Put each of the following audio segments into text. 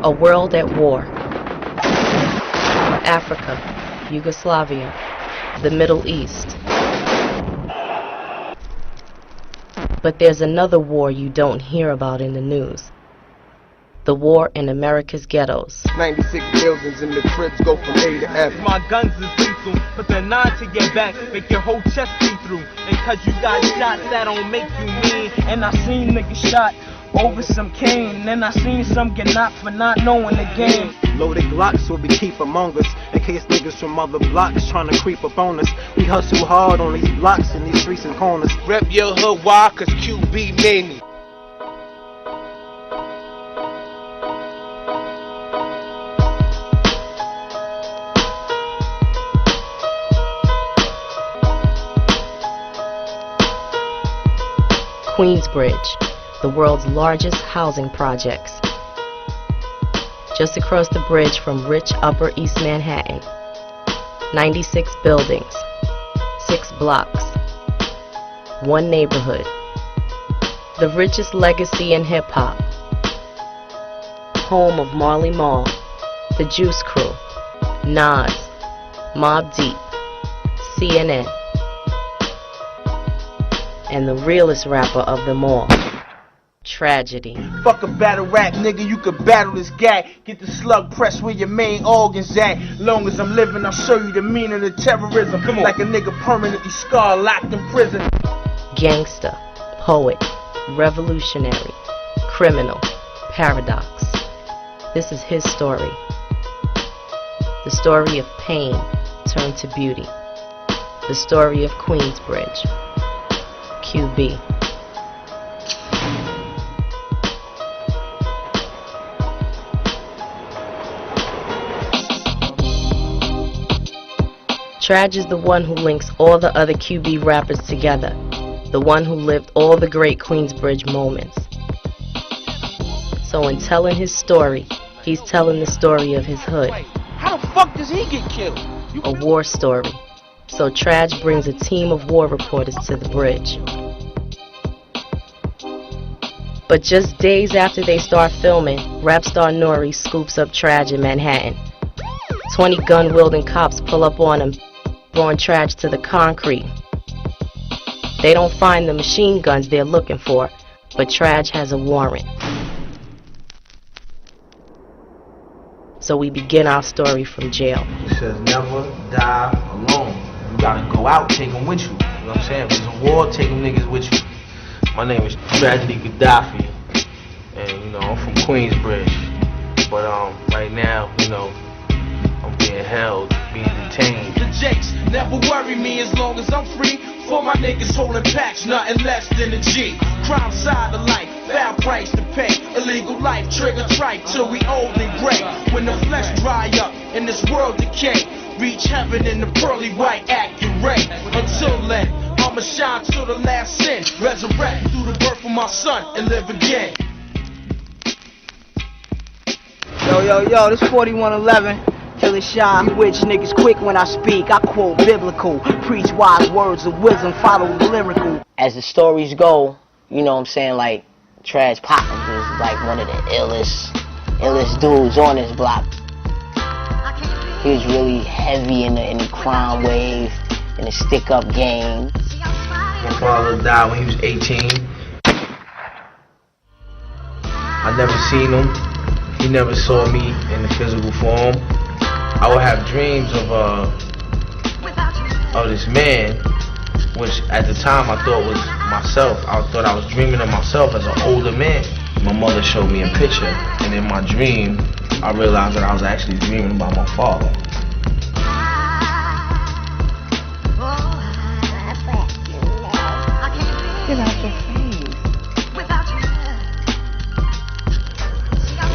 A world at war. Africa, Yugoslavia, the Middle East. But there's another war you don't hear about in the news. The war in America's ghettos. 96 buildings and the cribs go from A to F. My guns is lethal, put the 9 to your back, make your whole chest see through. And cause you got shots, that don't make you mean. And I seen niggas shot over some cane, and I seen some get knocked for not knowing the game. Loaded Glocks will be keep among us, in case niggas from other blocks trying to creep up on us. We hustle hard on these blocks and these streets and corners. Rep your hood, why? Cause QB many. Queensbridge, the world's largest housing projects. Just across the bridge from rich Upper East Manhattan. 96 buildings, 6 blocks, 1 neighborhood. The richest legacy in hip-hop. Home of Marley Marl, The Juice Crew, Nas, Mobb Deep, CNN, and the realest rapper of them all, Tragedy. Fuck a battle rap, nigga, you could battle this guy. Get the slug press where your main organs at. Long as I'm living, I'll show you the meaning of terrorism. Come on. Like a nigga permanently scarred, locked in prison. Gangster, poet, revolutionary, criminal, paradox. This is his story. The story of pain turned to beauty. The story of Queensbridge. QB. Traj is the one who links all the other QB rappers together, the one who lived all the great Queensbridge moments. So in telling his story, he's telling the story of his hood. How the fuck does he get killed? A war story. So Traj brings a team of war reporters to the bridge. But just days after they start filming, rap star Nori scoops up Traj in Manhattan. 20 gun-wielding cops pull up on him, throwing Traj to the concrete. They don't find the machine guns they're looking for, but Traj has a warrant. So we begin our story from jail. He says never die alone. You gotta go out, take them with you. You know what I'm saying? If there's a war, take them niggas with you. My name is Tragedy Khadafi, and you know, I'm from Queensbridge. But right now, you know, I'm being held, being detained. The Jakes never worry me as long as I'm free. For my niggas holding packs, nothing less than a G. Crime side of life, foul price to pay. Illegal life, trigger tripe till we old and gray. When the flesh dry up and this world decay, reach heaven in the pearly white accurate. Until then, I'ma shine till the last sin. Resurrect through the birth of my son and live again. Yo, this 4111. Till it shine, witch niggas quick when I speak. I quote biblical, preach wise words of wisdom, follow the lyrical. As the stories go, you know what I'm saying, like Traj Poppins was like one of the illest dudes on this block. He was really heavy in the crime wave, in the stick-up game. My father died when he was 18. I never seen him. He never saw me in the physical form. I would have dreams of this man, which at the time I thought was myself. I thought I was dreaming of myself as an older man. My mother showed me a picture, and in my dream, I realized that I was actually dreaming about my father. Get out your face.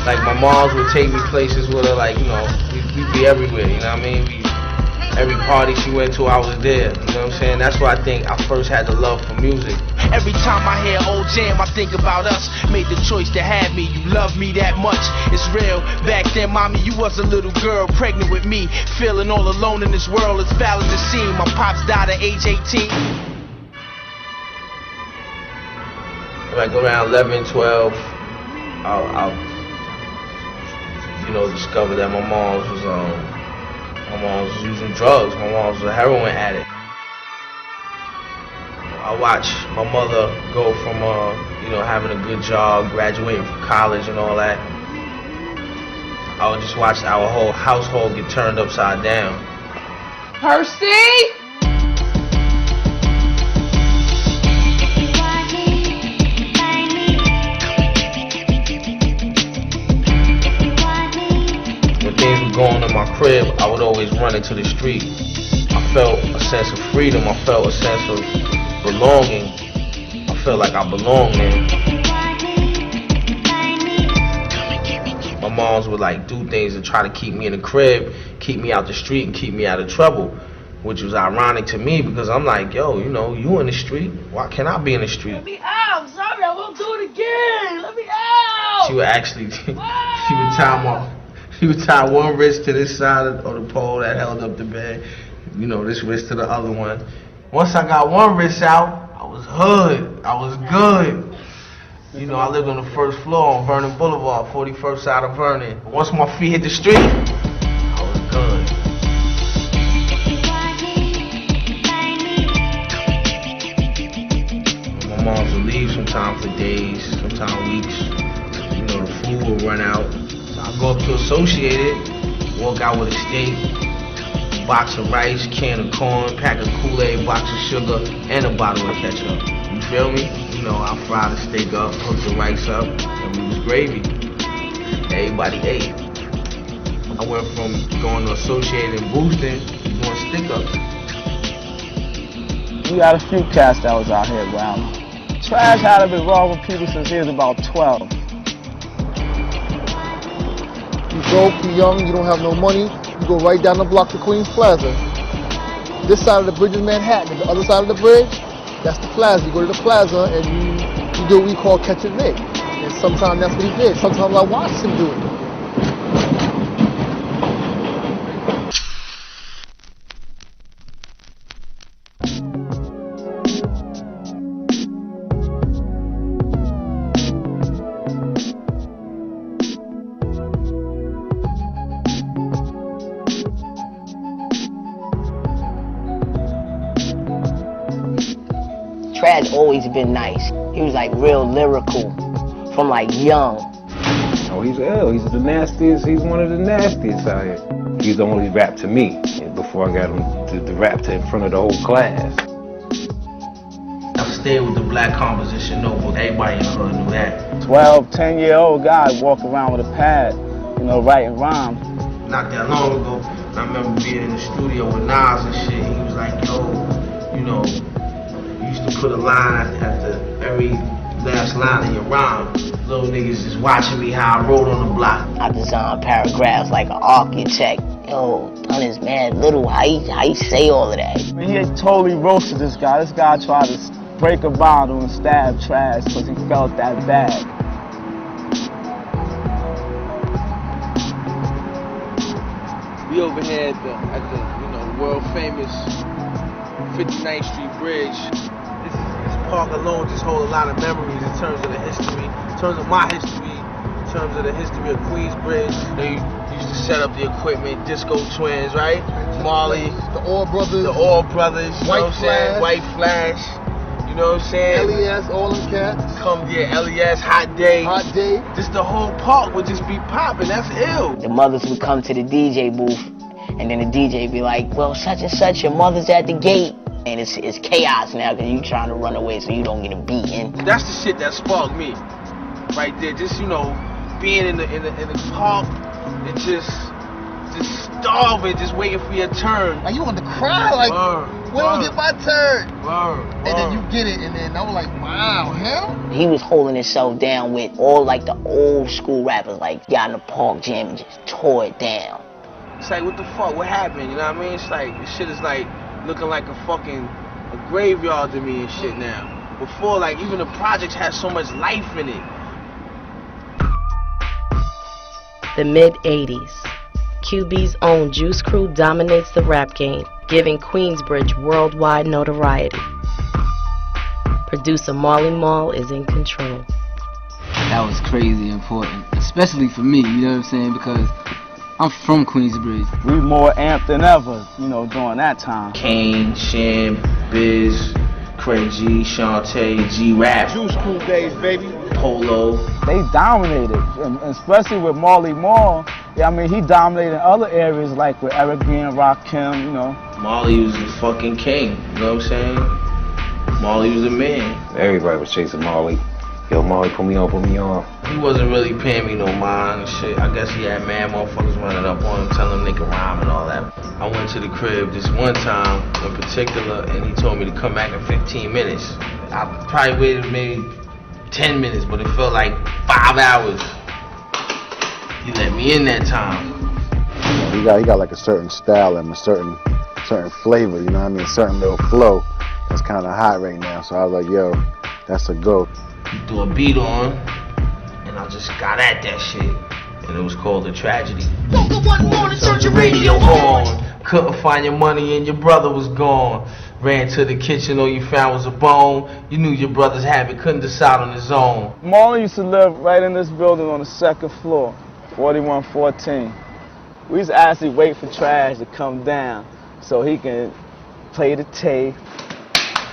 Like my moms would take me places with her, like, you know, we'd be everywhere, you know what I mean? Every party she went to, I was there, you know what I'm saying? That's why I think I first had the love for music. Every time I hear old jam, I think about us. Made the choice to have me, you love me that much. It's real, back then, mommy, you was a little girl, pregnant with me. Feeling all alone in this world, it's valid to see. My pops died at age 18. Like around 11, 12, you know, discovered that my mom was using drugs. My mom was a heroin addict. I watched my mother go from, you know, having a good job, graduating from college and all that. I would just watch our whole household get turned upside down. Percy! When things were going in my crib, I would always run into the street. I felt a sense of freedom. I felt a sense of belonging. I felt like I belonged there. My moms would like do things to try to keep me in the crib, keep me out the street, and keep me out of trouble, which was ironic to me because I'm like, yo, you know, you in the street, why can't I be in the street? Let me out! Sorry, I won't do it again! Let me out! She would actually, she would tie one wrist to this side of the pole that held up the bed, you know, this wrist to the other one. Once I got one wrist out, I was hood, I was good. You know, I lived on the first floor on Vernon Boulevard, 41st side of Vernon. Once my feet hit the street, I was good. My mom would leave sometimes for days, sometimes weeks. You know, the food would run out. So I'd go up to Associated, walk out with a steak, box of rice, can of corn, pack of Kool-Aid, box of sugar, and a bottle of ketchup. You feel me? You know, I fried the steak up, hooked the rice up, and it was gravy. Everybody ate. I went from going to Associated and boosting to doing stick-ups. We got a few cats that was out here around. Trash had been wrong with people since he was about 12. You broke, you young, you don't have no money, you go right down the block to Queens Plaza. This side of the bridge is Manhattan, the other side of the bridge, that's the plaza. You go to the plaza and you do what we call catch a lick. And sometimes that's what he did. Sometimes I watched him do it. Trad's always been nice. He was like real lyrical from like young. Oh, he's ill. He's the nastiest. He's one of the nastiest out here. He's only rapped to me before I got him to rap to in front of the whole class. I stayed with the Black Composition Notebook. Everybody in the hood knew that. 12, 10-year-old guy walking around with a pad, you know, writing rhymes. Not that long ago, I remember being in the studio with Nas and shit. He was like, yo, you know, used to put a line after every last line in your rhyme. Little niggas just watching me how I wrote on the block. I designed paragraphs like an architect. Yo, done is mad little. How you say all of that? He had totally roasted this guy. This guy tried to break a bottle and stab Trash because he felt that bad. We over here at the you know, world famous 59th Street Bridge. This park alone just holds a lot of memories in terms of the history, in terms of my history, in terms of the history of Queensbridge. They used to set up the equipment, Disco Twins, right? Marley, The All Brothers, the All Brothers, you know what I'm saying? Flash. White Flash, you know what I'm saying? LES, all them cats. Come here, LES, Hot Day. Hot Day. Just the whole park would just be popping, that's ill. The mothers would come to the DJ booth, and then the DJ be like, well, such and such, your mother's at the gate. And it's chaos now because you trying to run away so you don't get a beating. That's the shit that sparked me, right there. Just, you know, being in the park and just starving, just waiting for your turn. Like you want to cry, like, when I get my turn? And then you get it, and then I was like, wow, him? He was holding himself down with all like the old school rappers, like got in the park jam and just tore it down. It's like, what the fuck, what happened, you know what I mean? It's like, this shit is like looking like a graveyard to me and shit now. Before, like, even the projects had so much life in it. The mid-80s. QB's own Juice Crew dominates the rap game, giving Queensbridge worldwide notoriety. Producer Marley Marl is in control. That was crazy important, especially for me, you know what I'm saying, because I'm from Queensbridge. We more amped than ever, you know, during that time. Kane, Sham, Biz, Craig G, Shantae, G-Rap. Juice Crew days, baby. Polo. They dominated, and especially with Marley Marl. Yeah, I mean, he dominated in other areas like with Eric B and Rakim, you know. Marley was the fucking king, you know what I'm saying? Marley was the man. Everybody was chasing Marley. Yo, Marley, put me on, put me on. He wasn't really paying me no mind and shit. I guess he had mad motherfuckers running up on him, telling him they could rhyme and all that. I went to the crib this one time in particular, and he told me to come back in 15 minutes. I probably waited maybe 10 minutes, but it felt like 5 hours. He let me in that time. He got like a certain style and a certain flavor, you know what I mean? A certain little flow that's kind of hot right now. So I was like, yo, that's a go. He threw a beat on, and I just got at that shit. And it was called A Tragedy. Woke up one morning, turned your radio on. Couldn't find your money and your brother was gone. Ran to the kitchen, all you found was a bone. You knew your brother's habit, couldn't decide on his own. Marley used to live right in this building on the second floor, 4114. We used to actually wait for Trash to come down so he can play the tape.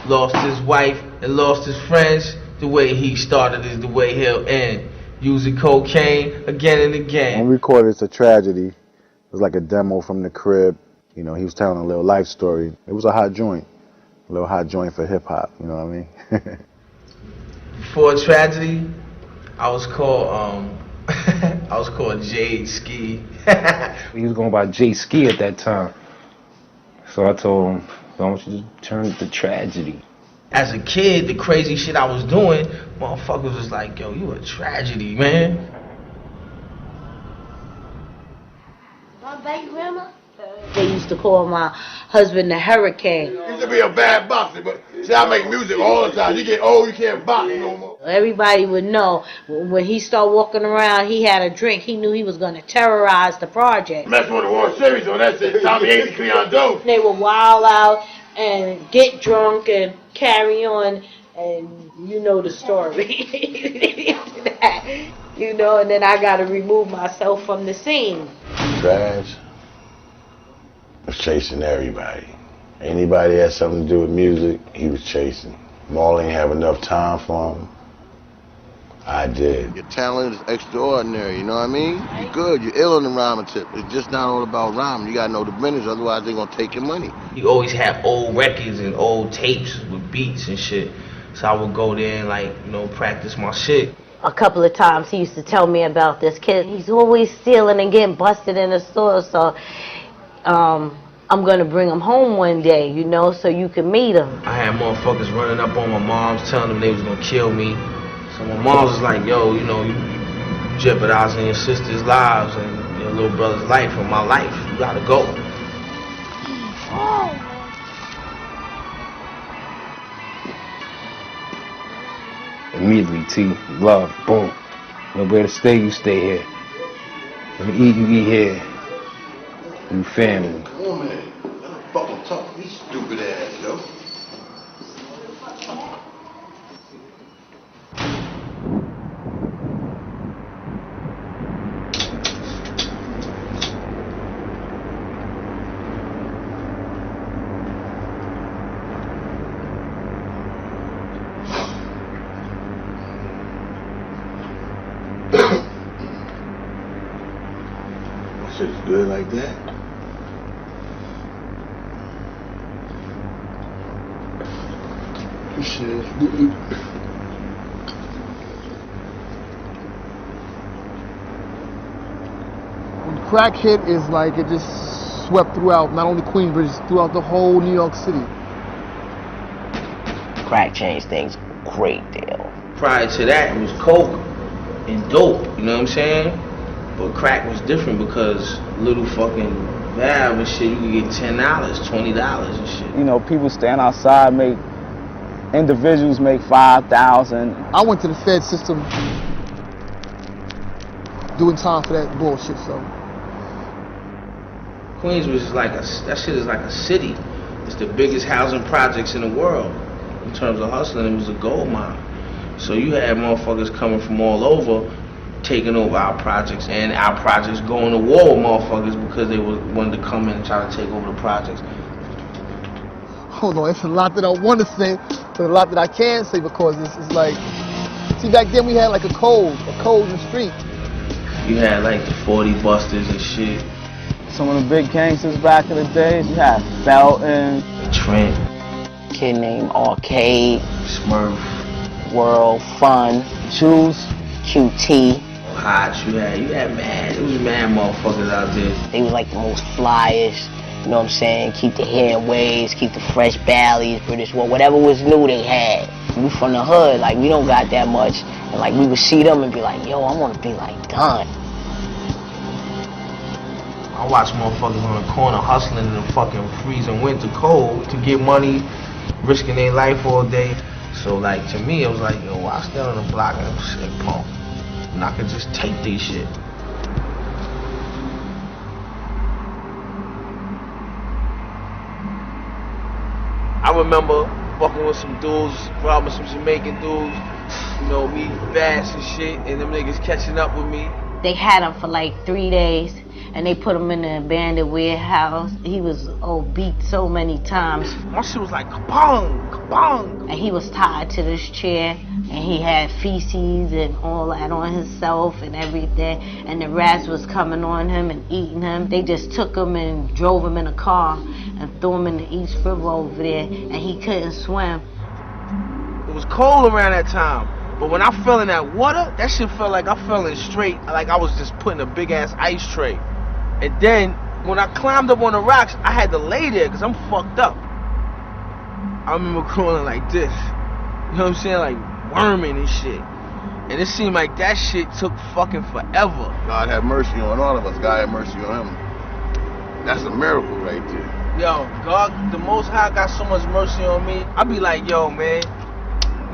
Lost his wife and lost his friends. The way he started is the way he'll end. Using cocaine again and again. When we recorded It's a Tragedy, it was like a demo from the crib. You know, he was telling a little life story. It was a hot joint. A little hot joint for hip hop, you know what I mean? Before Tragedy, I was called Jade Ski. He was going by J Ski at that time. So I told him, I want you to turn it to Tragedy. As a kid, the crazy shit I was doing, motherfuckers was like, yo, you a tragedy, man. My baby grandma? They used to call my husband the Hurricane. You used to be a bad boxer, but see, I make music all the time. You get old, you can't box no more. Everybody would know when he started walking around, he had a drink. He knew he was going to terrorize the project. Messing with the World Series on that shit. Tommy Ace and Cleon Jones. They would wild out and get drunk and carry on, and you know the story. You know, and then I got to remove myself from the scene. Trash was chasing everybody. Anybody that had something to do with music, he was chasing. Marley didn't have enough time for him. I did. Your talent is extraordinary, you know what I mean? You're good, you're ill on the rhyming tip. It's just not all about rhyming. You gotta know the business, otherwise they're gonna take your money. He always had old records and old tapes with beats and shit. So I would go there and, like, you know, practice my shit. A couple of times he used to tell me about this kid. He's always stealing and getting busted in the store, so I'm gonna bring him home one day, you know, so you can meet him. I had motherfuckers running up on my moms, telling them they was gonna kill me. So my mom was like, yo, you know, you jeopardizing your sister's lives and your little brother's life and my life. You gotta go. Oh. Immediately, T, love, boom. Nowhere to stay, you stay here. When you eat here. You family. Oh man, that's fucking tough. He's stupid ass, yo. Shit's good like that. Shit is When crack hit, is like it just swept throughout, not only Queensbridge, throughout the whole New York City. Crack changed things a great deal. Prior to that, it was coke and dope, you know what I'm saying? But crack was different because little fucking valve and shit, you could get $10, $20 and shit. You know, people stand outside, individuals make 5,000. I went to the Fed system doing time for that bullshit, so. Queensbridge is like that shit is like a city. It's the biggest housing projects in the world. In terms of hustling, it was a gold mine. So you had motherfuckers coming from all over, taking over our projects, and our projects going to war with motherfuckers because they wanted to come in and try to take over the projects. Hold on, it's a lot that I want to say, but a lot that I can't say because it's like, see, back then we had like a code in the street. You had like the 40 busters and shit. Some of the big gangsters back in the days, you had Felton, Trent, Kid named Arcade, Smurf, World, Fun, Juice, QT. Hot, you had mad, it was mad motherfuckers out there. They was like the most flyest, you know what I'm saying? Keep the hair in waves, keep the fresh Bally's, British, whatever was new they had. We from the hood, like we don't got that much. And like we would see them and be like, yo, I wanna be like Don. I watch motherfuckers on the corner hustling in the fucking freezing winter cold to get money, risking their life all day. So like to me it was like, yo, I stand on the block and shit, pump. And I could just take these shit. I remember fucking with some dudes, robbing some Jamaican dudes, you know, me bass and shit, and them niggas catching up with me. They had him for like 3 days, and they put him in an abandoned warehouse. He was beat so many times. My shit was like kabong, kabong. And he was tied to this chair, and he had feces and all that on himself and everything. And the rats was coming on him and eating him. They just took him and drove him in a car and threw him in the East River over there, and he couldn't swim. It was cold around that time. But when I fell in that water, that shit felt like I fell in straight, like I was just put in a big ass ice tray. And then when I climbed up on the rocks, I had to lay there because I'm fucked up. I remember crawling like this, you know what I'm saying, like worming and shit. And it seemed like that shit took fucking forever. God have mercy on all of us. God have mercy on him. That's a miracle right there. Yo, God, the Most High got so much mercy on me. I be like, yo, man,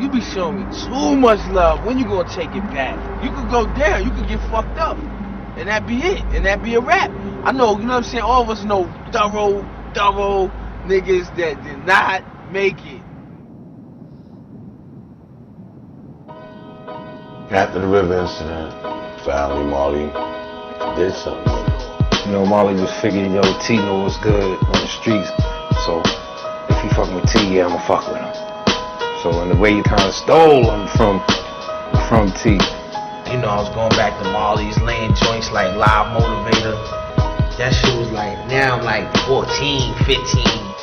you be showing me too much love. When you gonna take it back? You could go down, you could get fucked up, and that be it, and that be a wrap. I know, you know what I'm saying, all of us know thorough niggas that did not make it. After the river incident, family Marley did something with it. You know, Marley just figured, yo, T know what's good on the streets. So if he fucking with T, yeah, I'ma fuck with him. So in the way you kind of stole him from T. You know, I was going back to Marley's, laying joints like Live Motivator. That shit was like, now I'm like 14, 15.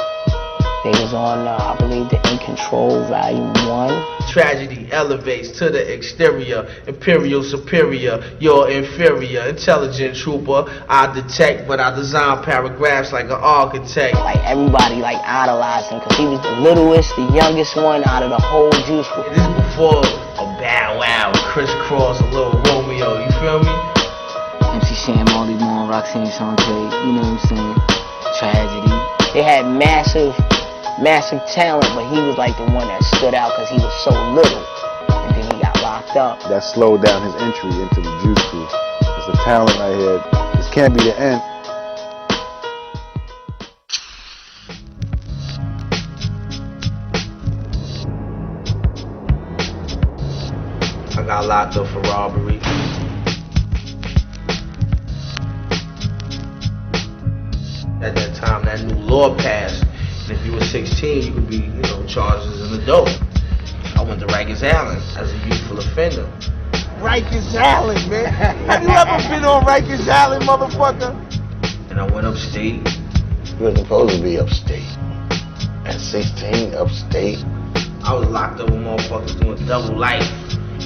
They was on, I believe, the In Control Volume 1. Tragedy elevates to the exterior, imperial superior, you're inferior, intelligent trooper. I detect, but I design paragraphs like an architect. Like everybody like idolized him because he was the littlest, the youngest one out of the whole Juice. This is before a Bow Wow, Crisscross, a little Romeo, you feel me? MC Sham, Marley Marl, Roxanne Shante, you know what I'm saying? Tragedy. They had massive talent, but he was like the one that stood out because he was so little, and then he got locked up. That slowed down his entry into the Juice Crew. It's the talent I had. This can't be the end. I got locked up for robbery. At that time, that new law passed. If you were 16, you could be, you know, charged as an adult. I went to Rikers Island as a youthful offender. Rikers Island, man. Have you ever been on Rikers Island, motherfucker? And I went upstate. You were supposed to be upstate. At 16, upstate. I was locked up with motherfuckers doing double life.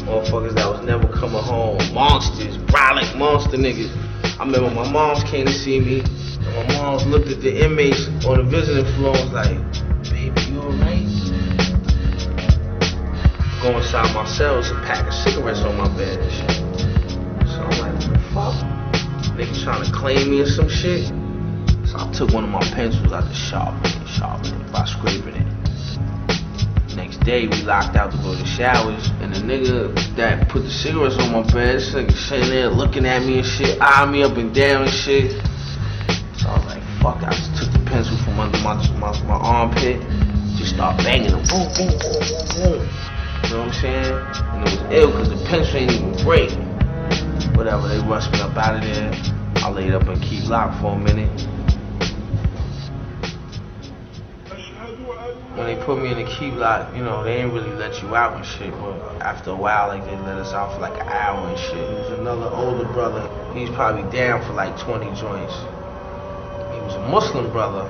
Motherfuckers that was never coming home. Monsters, brolic monster niggas. I remember my moms came to see me. My moms looked at the inmates on the visiting floor and was like, baby, you alright? Go inside my cell, there's a pack of cigarettes on my bed and shit. So I'm like, what the fuck? Niggas trying to claim me or some shit. So I took one of my pencils out to sharpen it by scraping it. Next day, we locked out to go to showers, and the nigga that put the cigarettes on my bed, this nigga sitting there looking at me and shit, eyeing me up and down and shit. So I was like, fuck, I just took the pencil from under my armpit, just start banging them, boom, boom, boom, boom, boom. You know what I'm saying? And it was ill because the pencil ain't even break. Whatever, they rushed me up out of there. I laid up in Key Lock for a minute. When they put me in the Key Lock, you know, they ain't really let you out and shit, but after a while, like, they let us out for like an hour and shit. There was another older brother, he's probably down for like 20 joints. He was a Muslim brother.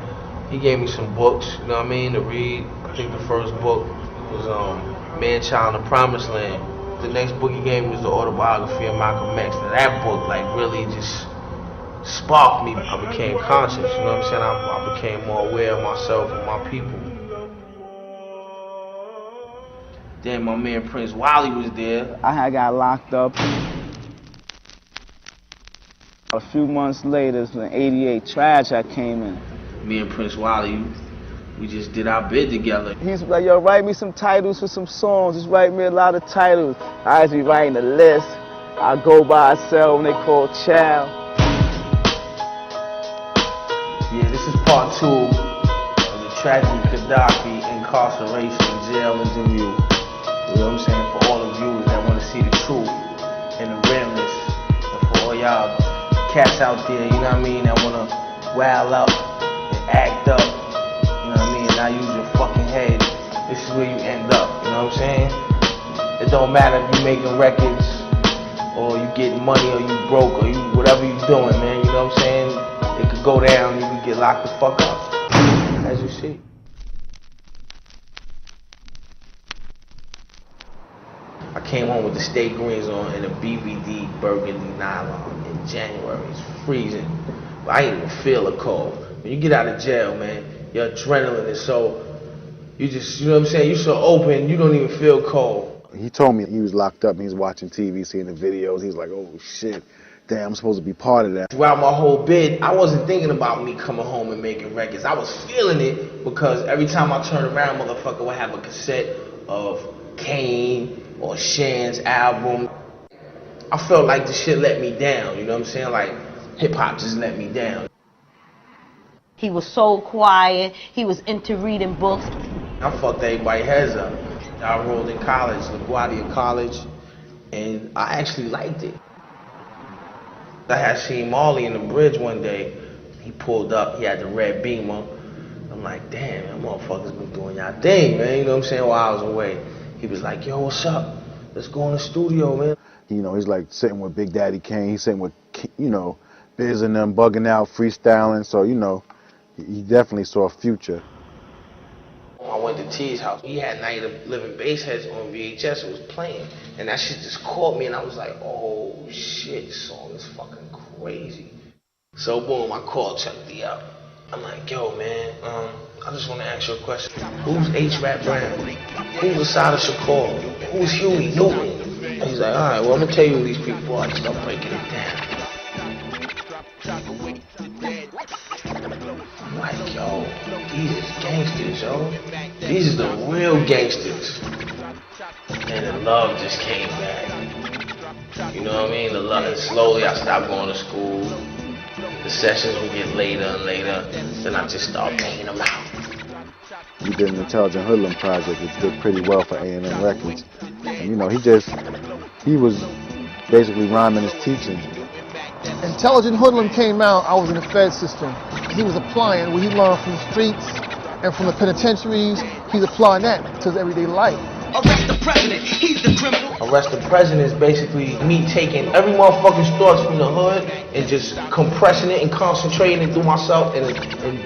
He gave me some books, you know what I mean, to read. I think the first book was Man, Child in the Promised Land. The next book he gave me was the autobiography of Malcolm X. Now that book, like, really just sparked me. I became conscious, you know what I'm saying? I became more aware of myself and my people. Then my man Prince Wally was there. I had got locked up. A few months later, in '88, Trash I came in. Me and Prince Wally, we just did our bid together. He's like, yo, write me some titles for some songs. Just write me a lot of titles. I used to be writing a list. I go by a cell when they call Chow. Yeah, this is part 2 of the tragic Khadafi incarceration, jail, and Jammu. You know what I'm saying? For all the viewers that want to see the truth and the realness, and for all y'all cats out there, you know what I mean, that want to wild up and act up, you know what I mean, and not use your fucking head, this is where you end up, you know what I'm saying? It don't matter if you're making records, or you getting money, or you broke, or you whatever you doing, man, you know what I'm saying? It could go down, you could get locked the fuck up, as you see. I came home with the steak greens on and a BVD burgundy nylon in January. It's freezing, but I didn't even feel a cold. When you get out of jail, man, your adrenaline is so, you just, you know what I'm saying, you're so open, you don't even feel cold. He told me he was locked up and he was watching TV, seeing the videos. He was like, oh shit, damn, I'm supposed to be part of that. Throughout my whole bid, I wasn't thinking about me coming home and making records. I was feeling it because every time I turned around, motherfucker would have a cassette of Kane or Shan's album. I felt like the shit let me down, you know what I'm saying? Like, hip-hop just let me down. He was so quiet, he was into reading books. I fucked everybody's heads up. I enrolled in college, LaGuardia College, and I actually liked it. I had seen Marley in the bridge one day. He pulled up, he had the red Beamer. I'm like, damn, that motherfuckers been doing y'all thing, man, you know what I'm saying, while I was away. He was like, yo, what's up? Let's go in the studio, man. You know, he's like sitting with Big Daddy Kane. He's sitting with, you know, Biz and them bugging out, freestyling. So, you know, he definitely saw a future. I went to T's house. He had Night of Living Bass Heads on VHS. It was playing. And that shit just caught me. And I was like, oh, shit, this song is fucking crazy. So, boom, I called Chuck D up. I'm like, yo, man, I just want to ask you a question. Who's H-Rap Brown? Who's Asada Shakur? Who's Huey Newton? And he's like, all right, well, I'm going to tell you who these people are. I start breaking it down. I'm like, yo, these is gangsters, yo. These is the real gangsters. And the love just came back. You know what I mean? The love. And slowly I stopped going to school. The sessions would get later and later, then I just started paying them out. We did an Intelligent Hoodlum project, which did pretty well for A&M Records. And you know, he was basically rhyming his teaching. Intelligent Hoodlum came out, I was in the Fed system. He was applying what he learned from the streets and from the penitentiaries. He's applying that to his everyday life. Arrest the president, he's the criminal. Arrest the President is basically me taking every motherfucking thoughts from the hood and just compressing it and concentrating it through myself and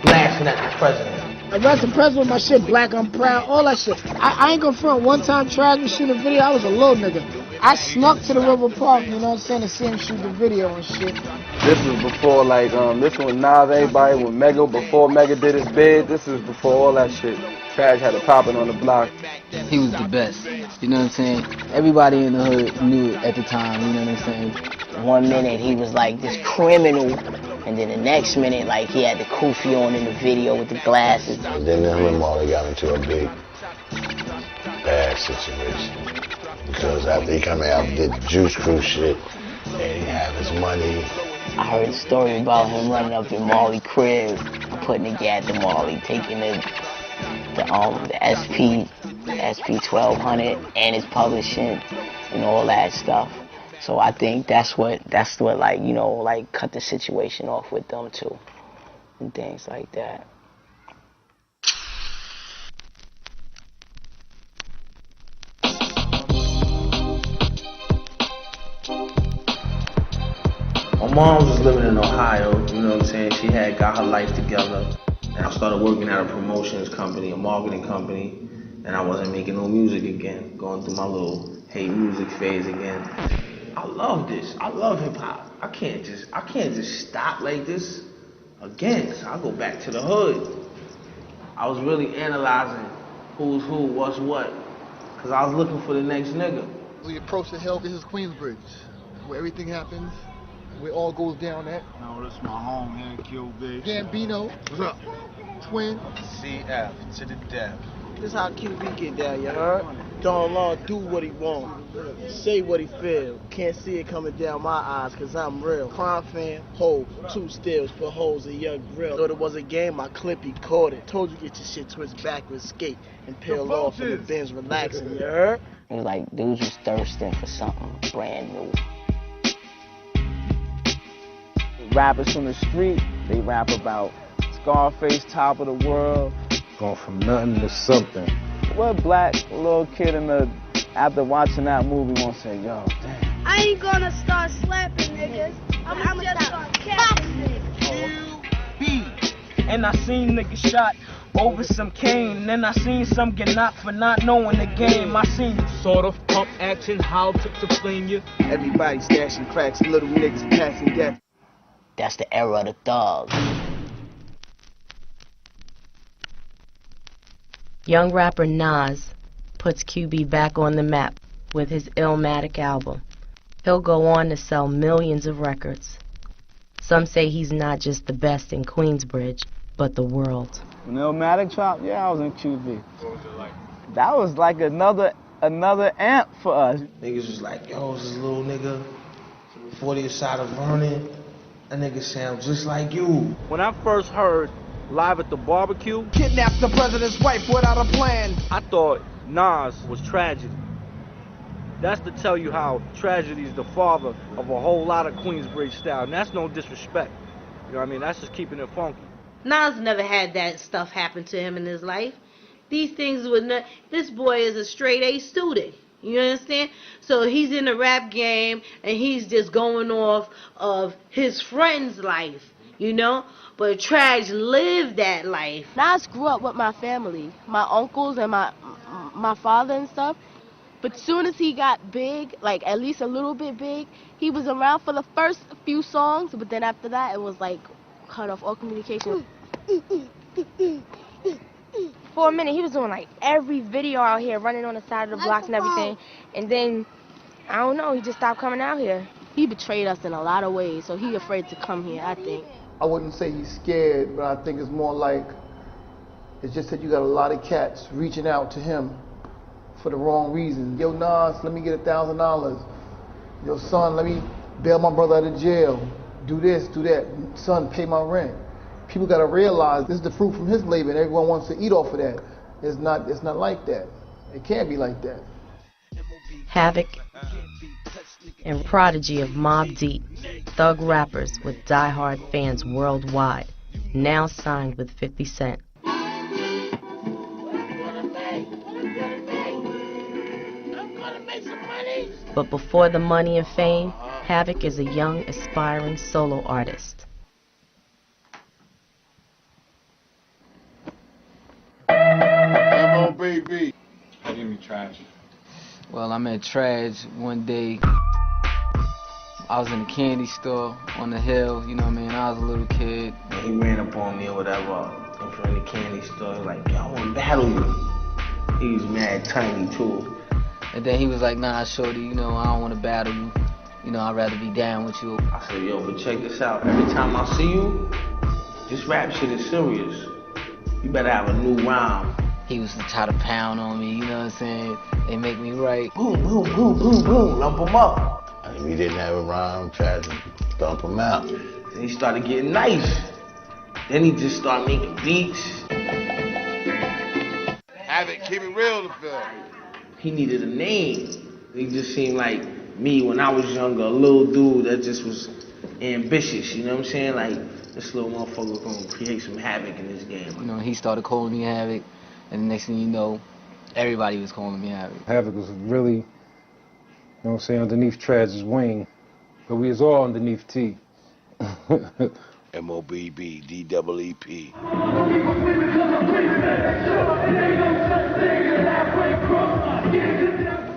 blasting at the president. Arrest the president with my shit, Black, I'm proud, all that shit. I ain't gonna front. One time Trash was shooting a video, I was a little nigga. I snuck to the River Park, you know what I'm saying, to see him shoot the video and shit. This was before, like, this one with Nas, everybody, with Mega, before Mega did his bid. This is before all that shit. Trash had it popping on the block. He was the best, you know what I'm saying? Everybody in the hood knew it at the time, you know what I'm saying? One minute he was like this criminal, and then the next minute, like, he had the kufi on in the video with the glasses. And then him and Marley got into a big, bad situation. Because after he came out and did the Juice Crew shit, and he had his money. I heard a story about him running up in Marley crib, putting the gat to Marley, taking the SP SP 1200 and his publishing and all that stuff. So I think that's what like, you know, like cut the situation off with them too and things like that. My mom was living in Ohio, you know what I'm saying? She had got her life together. And I started working at a promotions company, a marketing company, and I wasn't making no music again, going through my little hate music phase again. I love this. I love hip hop. I can't just stop like this again. So I go back to the hood. I was really analyzing who's who, what's what, because I was looking for the next nigga. We approach the hill. This is Queensbridge, where everything happens, where it all goes down at. No, this is my home here in QB. Gambino, what's up? Twin. CF to the death. This how QB get down, you heard? Don Law do what he want, say what he feel. Can't see it coming down my eyes, cause I'm real. Crime fan, hold, 2 stills, put holes in your grill. Thought it was a game, I clip, he caught it. Told you get your shit twist backwards, skate, and peel off in the bins, relaxing, you heard? It was like dudes was thirsting for something brand new. Rappers from the street, they rap about Scarface, top of the world. Going from nothing to something. What black little kid after watching that movie won't say, yo, damn. I ain't gonna start slapping niggas. I'ma just start catching niggas. QB. And I seen niggas shot over some cane. Then I seen some get knocked for not knowing the game. I seen Sort of pump action, how to flame you. Everybody stashing cracks, little niggas passing death. That's the era of the thug. Young rapper Nas puts QB back on the map with his Illmatic album. He'll go on to sell millions of records. Some say he's not just the best in Queensbridge, but the world. When Illmatic dropped, yeah, I was in QB. What was it like? That was like another amp for us. Niggas was like, yo, this little nigga, 40th side of Vernon. That nigga sound just like you. When I first heard Live at the Barbecue, Kidnapped the president's wife without a plan. I thought Nas was tragedy. That's to tell you how tragedy is the father of a whole lot of Queensbridge style. And that's no disrespect. You know what I mean? That's just keeping it funky. Nas never had that stuff happen to him in his life. These things would not. This boy is a straight A student. You understand? So he's in the rap game and he's just going off of his friend's life, you know? But Traj lived that life. Nas grew up with my family, my uncles and my father and stuff. But soon as he got big, like at least a little bit big, he was around for the first few songs, but then after that it was like cut off all communication. For a minute, he was doing like every video out here, running on the side of the blocks and everything. And then, I don't know, he just stopped coming out here. He betrayed us in a lot of ways, so he's afraid to come here, I think. I wouldn't say he's scared, but I think it's more like, it's just that you got a lot of cats reaching out to him for the wrong reason. Yo, Nas, let me get $1,000. Yo, son, let me bail my brother out of jail. Do this, do that. Son, pay my rent. People got to realize this is the fruit from his labor, and everyone wants to eat off of that. It's not like that. It can't be like that. Havoc and prodigy of Mobb Deep, thug rappers with die-hard fans worldwide, now signed with 50 Cent. But before the money and fame, Havoc is a young, aspiring solo artist. Baby. How do you mean trash? Well, I met Traj one day. I was in a candy store on the hill, you know what I mean? I was a little kid. And he ran up on me or whatever in front of the candy store. He was like, yo, I want to battle you. He was mad tiny too. And then he was like, nah, shorty, you know, I don't want to battle you. You know, I'd rather be down with you. I said, yo, but check this out. Every time I see you, this rap shit is serious. You better have a new rhyme. He was to try to pound on me, you know what I'm saying? They make me right. Boom, boom, boom, boom, boom, lump him up. And if he didn't have a rhyme, tried to dump him out. Then he started getting nice. Then he just started making beats. Havoc, keep it real to Phil. He needed a name. He just seemed like me when I was younger, a little dude that just was ambitious, you know what I'm saying? Like, this little motherfucker was gonna create some havoc in this game. You know, he started calling me Havoc, and the next thing you know, everybody was calling me Havoc. Havoc was really, you know what I'm saying, underneath Traz's wing, but we was all underneath T. M-O-B-B, D-double-E-P.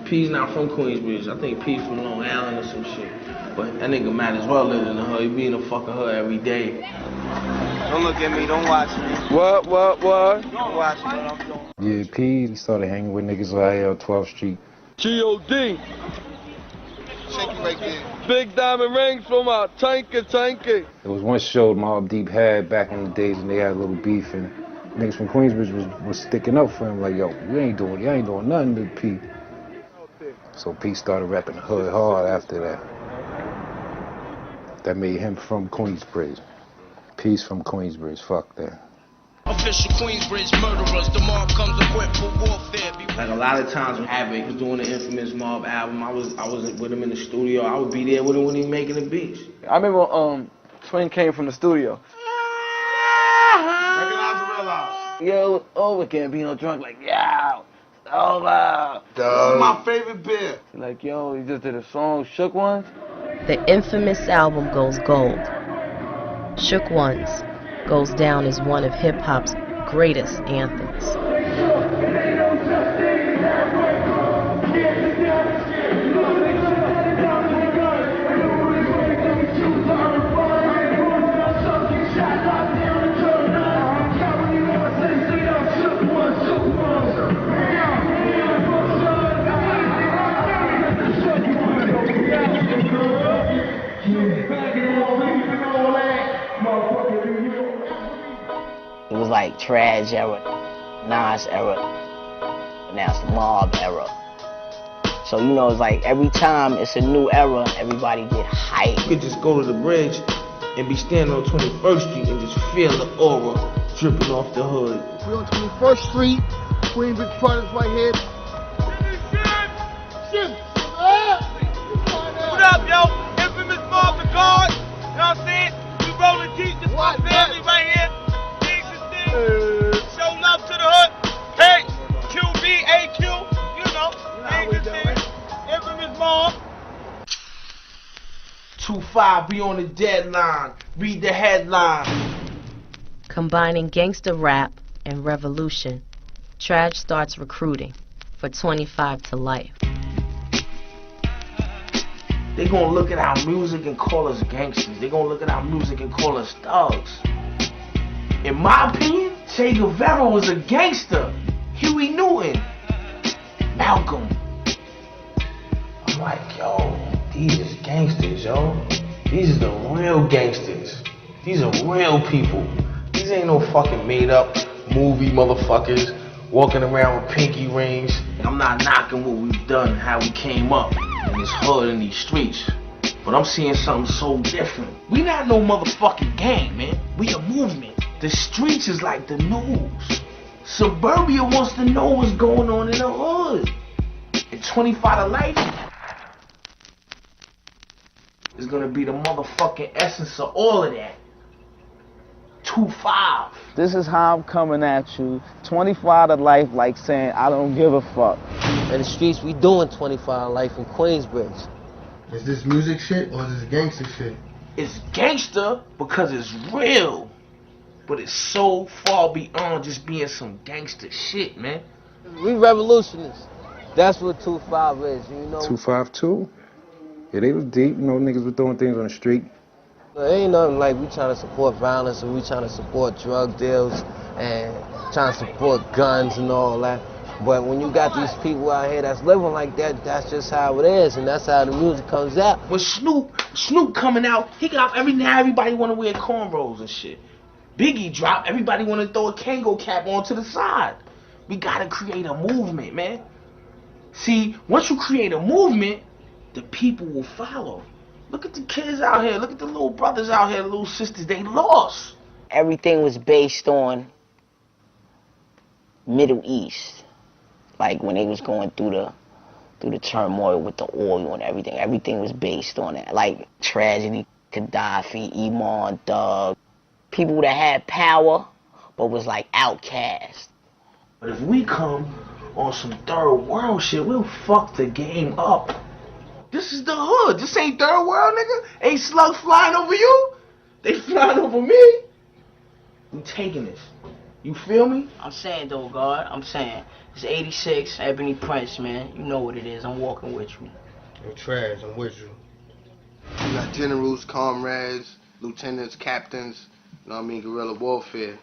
P's not from Queensbridge. I think P's from Long Island or some shit. But that nigga might as well live in the hood. He be in the fucking hood every day. Don't look at me, don't watch me. What? Don't watch me, what I'm doing. Yeah, P, he started hanging with niggas out here on 12th Street. G.O.D. Shake it right there. Big diamond rings from my tanky. There was one show Mobb Deep had back in the days and they had a little beef and niggas from Queensbridge was sticking up for him like, yo, you ain't doing nothing to P. So P started rapping the hood hard after that. That made him from Queensbridge. P's from Queensbridge, fuck that. Official Queensbridge murderers, the mob comes equipped for warfare. Like a lot of times when Havoc was doing the infamous Mob album, I was with him in the studio. I would be there with him when he making the beats. I remember Twin came from the studio. Recognize the real house. Yo, over Gambino drunk like, yo, it's over. This is my favorite beer. Like, yo, he just did a song, Shook Ones. The infamous album goes gold. Shook Ones goes down as one of hip-hop's greatest anthems. It was like Traj era, Nas era, and now it's the Mob era. So, you know, it's like every time it's a new era, everybody get hyped. You could just go to the bridge and be standing on 21st Street and just feel the aura dripping off the hood. We're on 21st Street, Queensbridge Products right here. What up, yo? Infamous Mob the guard. You know what I'm saying? We rolling deep, this my family right here. Show love to the hood. Hey, QB, AQ, you know. Infamous Mob. 2-5, be on the deadline. Read the headline. Combining gangster rap and revolution, Traj starts recruiting for 25 to life. They gonna look at our music and call us gangsters. They gonna look at our music and call us thugs. In my opinion, Che Guevara was a gangster. Huey Newton, Malcolm. I'm like, yo, these is gangsters, yo. These are the real gangsters. These are real people. These ain't no fucking made up movie motherfuckers walking around with pinky rings. I'm not knocking what we've done, how we came up in this hood, in these streets. But I'm seeing something so different. We not no motherfucking gang, man. We a movement. The streets is like the news. Suburbia wants to know what's going on in the hood. And 25 to life is gonna be the motherfucking essence of all of that. 2-5. This is how I'm coming at you. 25 to life, like saying I don't give a fuck. In the streets, we doing 25 to life in Queensbridge. Is this music shit or is this gangster shit? It's gangster because it's real. But it's so far beyond just being some gangster shit, man. We revolutionists. That's what 2-5 is, you know. 252? Yeah, they was deep. You know, niggas was doing things on the street. It ain't nothing like we trying to support violence and we trying to support drug deals and trying to support guns and all that. But when you got these people out here that's living like that, that's just how it is, and that's how the music comes out. When Snoop coming out, he got everybody want to wear cornrows and shit. Biggie drop, everybody want to throw a Kango cap onto the side. We gotta create a movement, man. See, once you create a movement, the people will follow. Look at the kids out here. Look at the little brothers out here, the little sisters. They lost. Everything was based on Middle East. Like when they was going through the turmoil with the oil and everything was based on that. Like Tragedy, Khadafi, Iman, Thug, people that had power but was like outcast. But if we come on some third world shit, we'll fuck the game up. This is the hood. This ain't third world, nigga. Ain't slugs flying over you. They flying over me. We taking this. You feel me? I'm saying though, God, I'm saying. It's 86, Ebony Prince, man. You know what it is. I'm walking with you. Yo, Trash, I'm with you. You got generals, comrades, lieutenants, captains, you know what I mean, guerrilla warfare.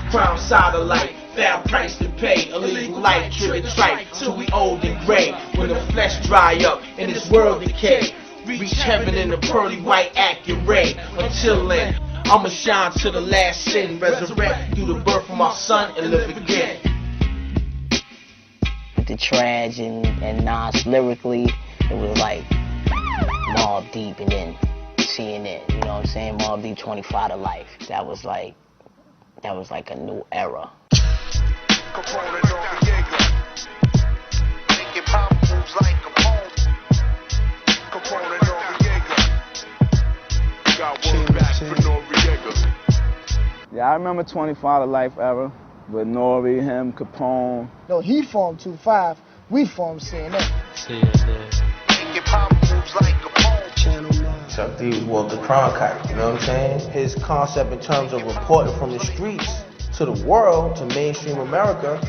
Crown side of life, fair price to pay. Illegal life, trigger tripe, till we old and gray. When the flesh dry up and this world decay. Reach heaven in the pearly white accurate. Until then, I'ma shine to the last sin. Resurrect through the birth of my son and live again. With the Trage and Nas lyrically, it was like Mobb Deep and then CNN. You know what I'm saying? Mobb Deep 25 to life. That was like a new era. Yeah, I remember 25 to life era with Nori, him, Capone. No, he formed 2-5. We formed CNN. Chuck D was Walter Cronkite, you know what I'm saying? His concept in terms of reporting from the streets to the world, to mainstream America,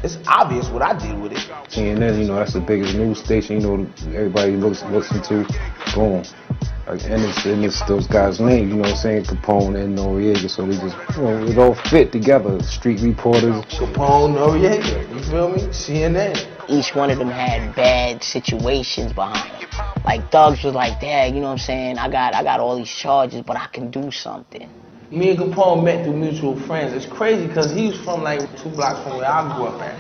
it's obvious what I did with it. CNN, you know, that's the biggest news station, you know, everybody listen to, boom. Like, and it's those guys' names, you know what I'm saying? Capone and Noriega, so we just, you know, it all fit together. Street reporters. Capone, Noriega, you feel me? CNN. Each one of them had bad situations behind them. Like Thugs was like, Dad, you know what I'm saying? I got all these charges, but I can do something. Me and Capone met through mutual friends. It's crazy because he was from like 2 blocks from where I grew up at.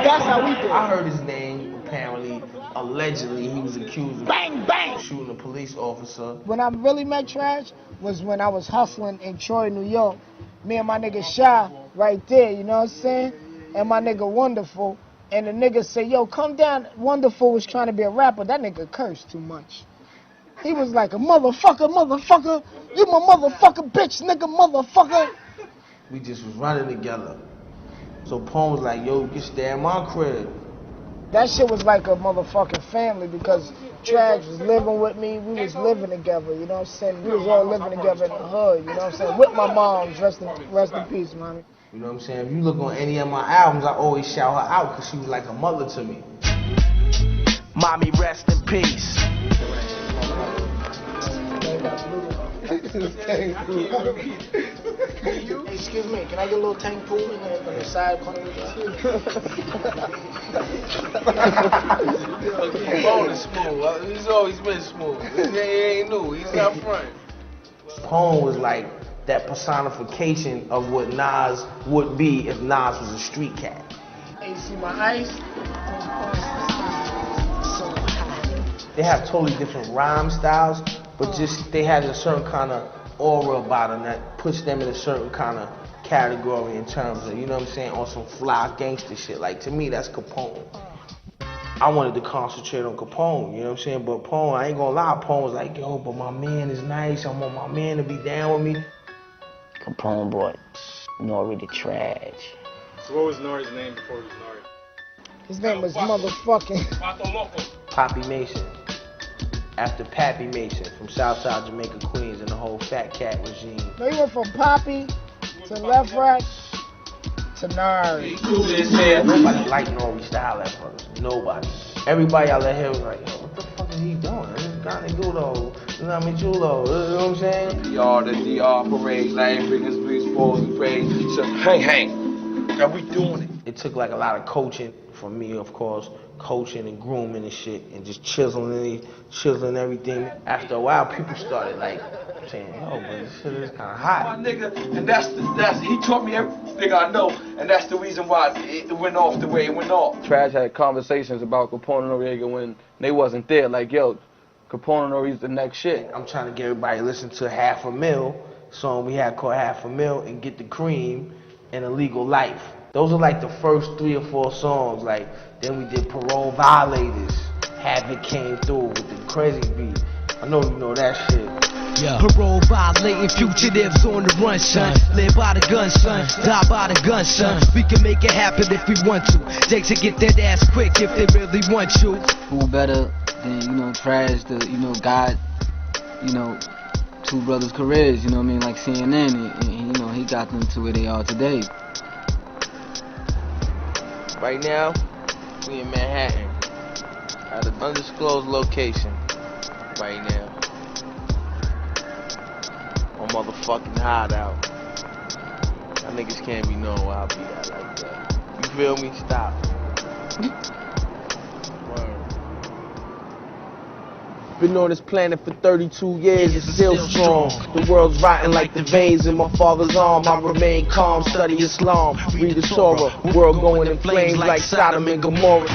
That's how we did. I heard his name, apparently, allegedly, he was accused of bang shooting a police officer. When I really met Trash was when I was hustling in Troy, New York. Me and my nigga Shy right there, you know what I'm saying? And my nigga Wonderful. And the nigga said, yo, come down. Wonderful was trying to be a rapper. That nigga cursed too much. He was like a motherfucker. You my motherfucker, bitch, nigga, motherfucker. We just was running together. So Pone was like, yo, you can stay at my crib. That shit was like a motherfucking family because Trash was living with me. We was living together, you know what I'm saying? We was all living together in the hood, you know what I'm saying? With my moms, rest in peace, mommy. You know what I'm saying? If you look on any of my albums, I always shout her out because she was like a mother to me. Mommy, rest in peace. Excuse me, can I get a little tank pool in the side corner? Capone is smooth. He's always been smooth. He ain't new. He's not front. Pone was like that personification of what Nas would be if Nas was a street cat. Hey, you see my ice? They have totally different rhyme styles, but just they had a certain kind of aura about them that puts them in a certain kind of category in terms of, you know what I'm saying, on some fly gangster shit. Like, to me, that's Capone. I wanted to concentrate on Capone, you know what I'm saying? But Pone, I ain't gonna lie, Pone was like, yo, but my man is nice. I want my man to be down with me. Capone brought Nori the Trash. So what was Nori's name before he was Nori? His name was motherfucking Poppy Mason. After Pappy Mason from Southside Jamaica, Queens, and the whole Fat Cat regime. No, he went from Poppy to Left Right to Nari. Nobody liked Nori's style at first. Nobody. Everybody out there was like, yo, what the fuck is he doing? This guy Gulo, Nami Chulo, you know what I'm saying? The DR parade, Lion Biggest Beast, Balls and Parade. So, hang. How we doing it? It took like a lot of coaching from me, of course, coaching and grooming and shit, and just chiseling everything. After a while, people started like saying, yo, but this shit is kind of hot. My nigga, and that's he taught me everything I know, and that's the reason why it went off the way it went off. Trash had conversations about Capone and Noriega when they wasn't there. Like, yo, Capone and Noriega's the next shit. I'm trying to get everybody to listen to Half a Mill song we had called Half a Mill and Get the Cream. and Illegal Life. Those are like the first 3 or 4 songs. Like, then we did Parole Violators. Havoc came through with the crazy beat. I know you know that shit. Yeah. Parole violating fugitives on the run, son. Live by the gun, son. Die by the gun, son. We can make it happen if we want to. They to get that ass quick if they really want you. Who better than, you know, Trash, the, you know, God, you know, two brothers' careers, you know what I mean, like CNN, and you know, he got them to where they are today. Right now, we in Manhattan, at an undisclosed location, right now. On motherfucking hideout. Y'all niggas can't be knowing where I'll be at like that. You feel me? Stop. Been on this planet for 32 years, it's still strong. The world's rotting like the veins in my father's arm. I remain calm, study Islam, read the Torah. World going in flames like Sodom and Gomorrah.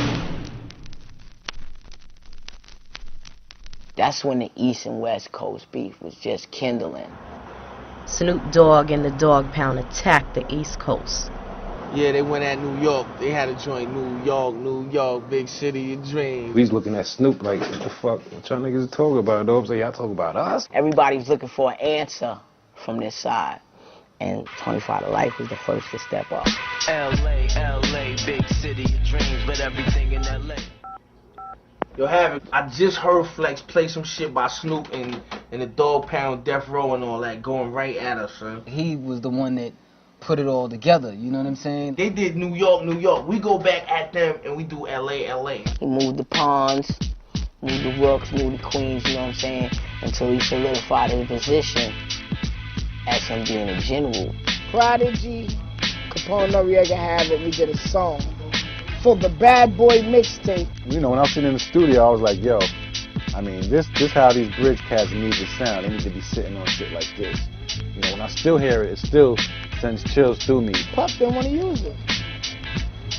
That's when the East and West Coast beef was just kindling. Snoop Dogg and the Dog Pound attacked the East Coast. Yeah, they went at New York. They had a joint, New York, big city of dreams. We was looking at Snoop like, what the fuck? What y'all niggas talking about, though? So y'all talk about us? Everybody's looking for an answer from this side. And 25 to Life was the first to step up. LA, big city of dreams, but everything in LA. Yo, Havoc, I just heard Flex play some shit by Snoop and the Dog Pound, Death Row and all that, going right at us, son. He was the one that put it all together, you know what I'm saying? They did New York. We go back at them and we do LA. He moved the Ponds, moved the Rooks, moved the Queens, you know what I'm saying? Until he solidified his position as him being a general. Prodigy, Capone, Noriega, Havoc, we did a song for the Bad Boy mixtape. You know, when I was sitting in the studio, I was like, yo, I mean, this how these bridge cats need to sound. They need to be sitting on shit like this. You know, when I still hear it, it still sends chills through me. Puff didn't want to use it.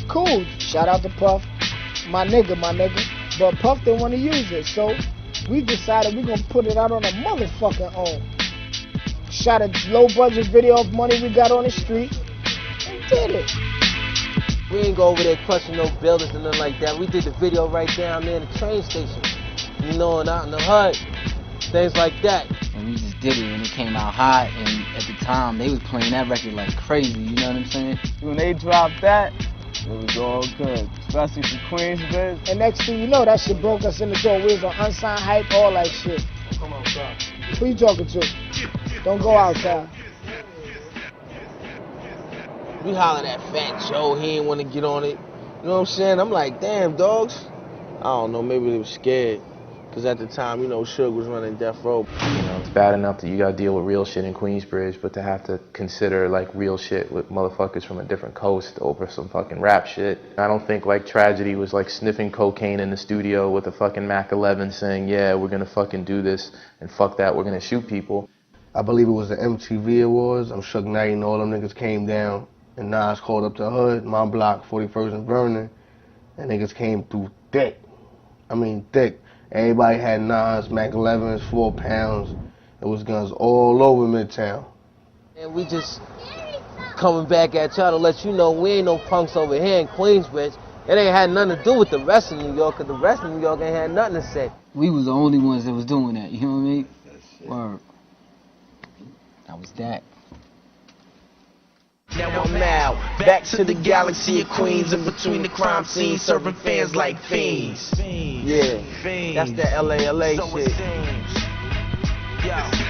Cool, shout out to Puff, my nigga. But Puff didn't want to use it, so we decided we're gonna put it out on a motherfucking own. Shot a low budget video of money we got on the street and did it. We ain't go over there crushing no buildings and nothing like that. We did the video right down there in the train station. You know, and out in the hood. Things like that. And we just did it, and it came out hot, and at the time, they was playing that record like crazy, you know what I'm saying? When they dropped that, it was all good, especially for Queensbridge. And next thing you know, that shit broke us in the door. We was on unsigned hype, all that shit. Come on, bro. Who you talking to? Don't go outside. We hollered at Fat Joe, he didn't want to get on it. You know what I'm saying? I'm like, damn, dogs. I don't know, maybe they were scared. Because at the time, you know, Suge was running Death Row. You know, it's bad enough that you gotta deal with real shit in Queensbridge, but to have to consider, like, real shit with motherfuckers from a different coast over some fucking rap shit. I don't think, like, Tragedy was, like, sniffing cocaine in the studio with a fucking Mac 11 saying, yeah, we're gonna fucking do this, and fuck that, we're gonna shoot people. I believe it was the MTV Awards. I'm Suge Knight and all them niggas came down, and Nas called up the hood, my block, 41st and Vernon, and niggas came through thick. I mean, thick. Everybody had Nas, Mac 11s, 4 pounds. It was guns all over Midtown. And we just coming back at y'all to let you know we ain't no punks over here in Queensbridge. It ain't had nothing to do with the rest of New York, because the rest of New York ain't had nothing to say. We was the only ones that was doing that, you know what I mean? Word. That was that. Now I'm out, back to the galaxy of Queens, in between the crime scenes, serving fans like fiends. Yeah, that's that LA shit.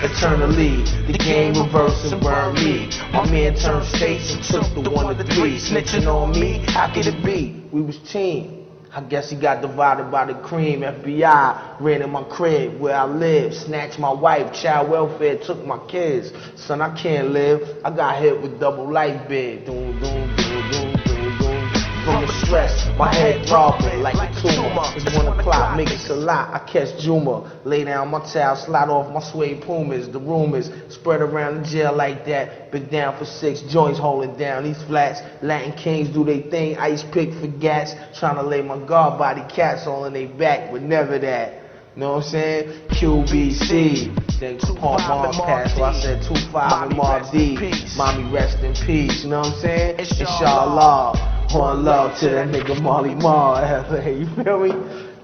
Eternally, the game reversed and burned me. My man turned states and took the 1 to 3. Snitching on me, how could it be? We was team. I guess he got divided by the cream. FBI ran in my crib where I live, snatched my wife, child welfare took my kids. Son, I can't live. I got hit with double life bid. Doom, doom, doom, doom, doom, doom. From the stress, my head throbbing like a tumor. It's 1 o'clock, make it a lot. I catch Juma, lay down my towel, slide off my suede Pumas. The rumors spread around the jail like that. Been down for 6 joints, holding down these flats. Latin kings do they thing, ice pick for gats. Trying to lay my guard body cats all in they back, but never that. Know what I'm saying? QBC. Then Paul Mars passed, so I said 2-5 and Mobb D. Mommy rest in peace, you know what I'm saying? Inshallah. One love to that nigga Molly Mar, LA, you feel me?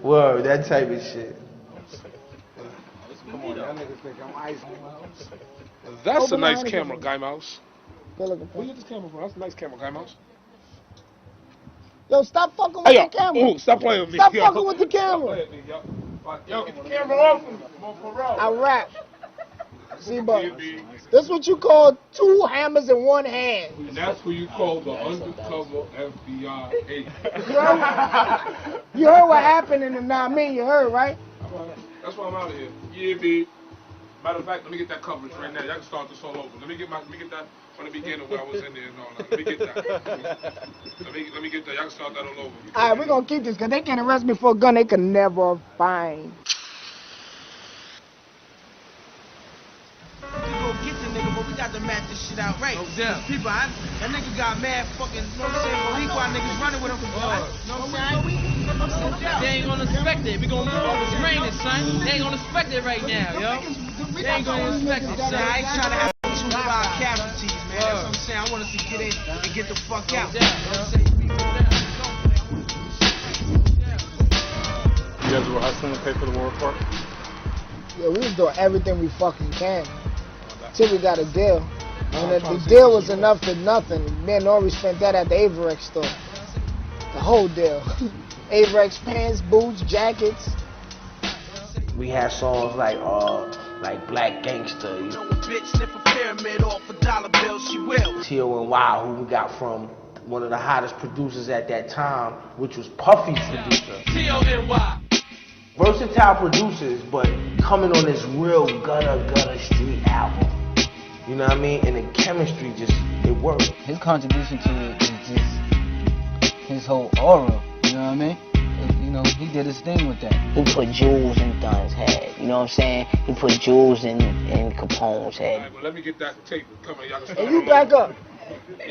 Word, that type of shit. Come on, y'all niggas think I'm ice. That's a nice camera, Guy Mouse. Good looking. Where you get this camera from? That's a nice camera, Guy Mouse. Yo, stop fucking with the camera. Ooh, stop playing with me. Stop fucking with the camera. Yo, get the camera off me. I rap. See, but this is what you call 2 hammers in 1 hand. And that's what you call the undercover FBI agent. You heard what happened in the 9 you heard, right? That's why I'm out of here. Yeah, B. Matter of fact, let me get that coverage right now. Y'all can start this all over. Let me get that from the beginning where I was in there and all that. Let me get that. Let me get that. Y'all can start that all over. Alright, we're gonna keep this because they can't arrest me for a gun they can never find. Get the nigga, but we got to match this shit out right. People, that nigga got mad fucking, you know what I'm saying? Boricua niggas running with him. You know what I'm saying? They ain't gonna expect it. We gonna move it's raining, son. They ain't gonna expect it right now, yo. They ain't gonna expect it, son. I ain't trying to have 2 wild casualties, man. That's what I'm saying. I want us to get in and get the fuck out. You know what I'm saying? You guys were hustling to pay for the war report? Yeah, we was doing everything we fucking can. Till we got a deal. And the deal was enough for nothing. Me and Nori spent that at the Averex store. The whole deal. Averex pants, boots, jackets. We had songs like Black Gangster, you know, Bitch sniff a pyramid off a dollar bill, she will. T.O.N.Y., who we got from one of the hottest producers at that time, which was Puffy's producer. T.O.N.Y. Versatile producers, but coming on this real gutter street album. You know what I mean? And the chemistry it worked. His contribution to it is just his whole aura, you know what I mean? You know, he did his thing with that. He put jewels in Dun's head, you know what I'm saying? He put jewels in Capone's head. All right, well, let me get that tape coming. Y'all can start Hey, you back up.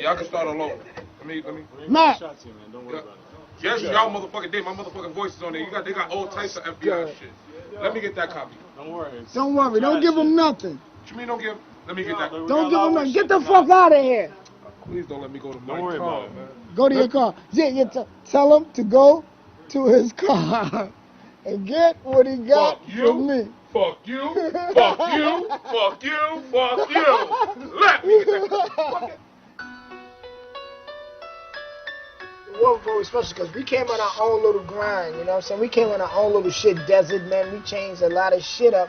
Y'all can start all over. Let me. Matt. Don't worry about it. Yes, y'all motherfucking did. My motherfucking voice is on there. They got all types of FBI shit. Let me get that copy. Don't worry. Don't worry. Don't give them nothing. What you mean don't give? Let me get that. Don't give them nothing. Get the fuck out of here. Please don't let me go to my worry car, about it. man. Go to your car. Yeah, tell him to go to his car and get what he got from me. Fuck you. Fuck you. Fuck you. Fuck you. Let me get that. Especially because we came on our own little grind, you know what I'm saying? We came on our own little shit desert, man. We changed a lot of shit up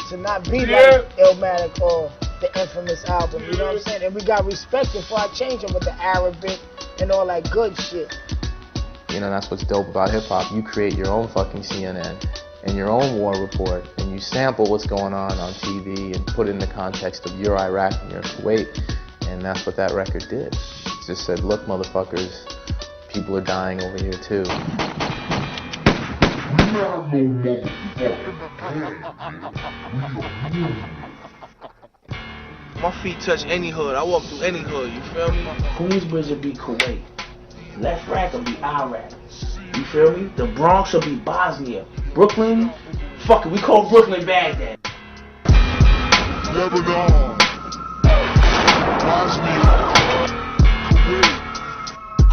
to not be like Illmatic or the infamous album, you know what I'm saying? And we got respected for our changing with the Arabic and all that good shit. You know, that's what's dope about hip-hop. You create your own fucking CNN and your own war report, and you sample what's going on TV and put it in the context of your Iraq and your Kuwait, and that's what that record did. It just said, look, motherfuckers, people are dying over here too. My feet touch any hood. I walk through any hood, you feel me? Queensbridge will be Kuwait. Left rack will be Iraq. You feel me? The Bronx will be Bosnia. Brooklyn, fuck it, we call Brooklyn Baghdad. Lebanon, Bosnia, Kuwait,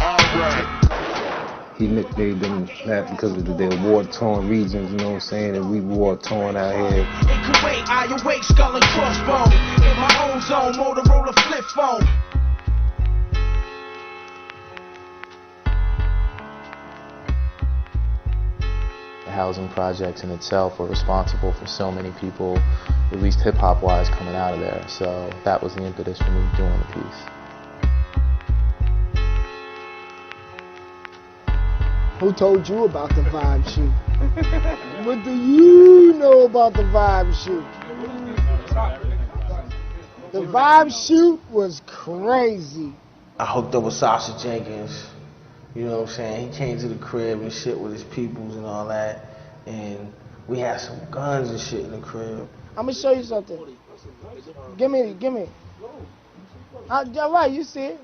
Iraq. He nicknamed them that because of their war-torn regions, you know what I'm saying? And we war-torn out here. In Kuwait, I awake, skull and crossbone. In my own zone, Motorola flip phone. The housing projects in itself were responsible for so many people, at least hip-hop wise, coming out of there. So that was the impetus for me doing the piece. Who told you about the vibe shoot? What do you know about the vibe shoot? The vibe shoot was crazy. I hooked up with Sasha Jenkins, you know what I'm saying? He came to the crib and shit with his peoples and all that, and we had some guns and shit in the crib. I'm gonna show you something. Give me. All right, you see it.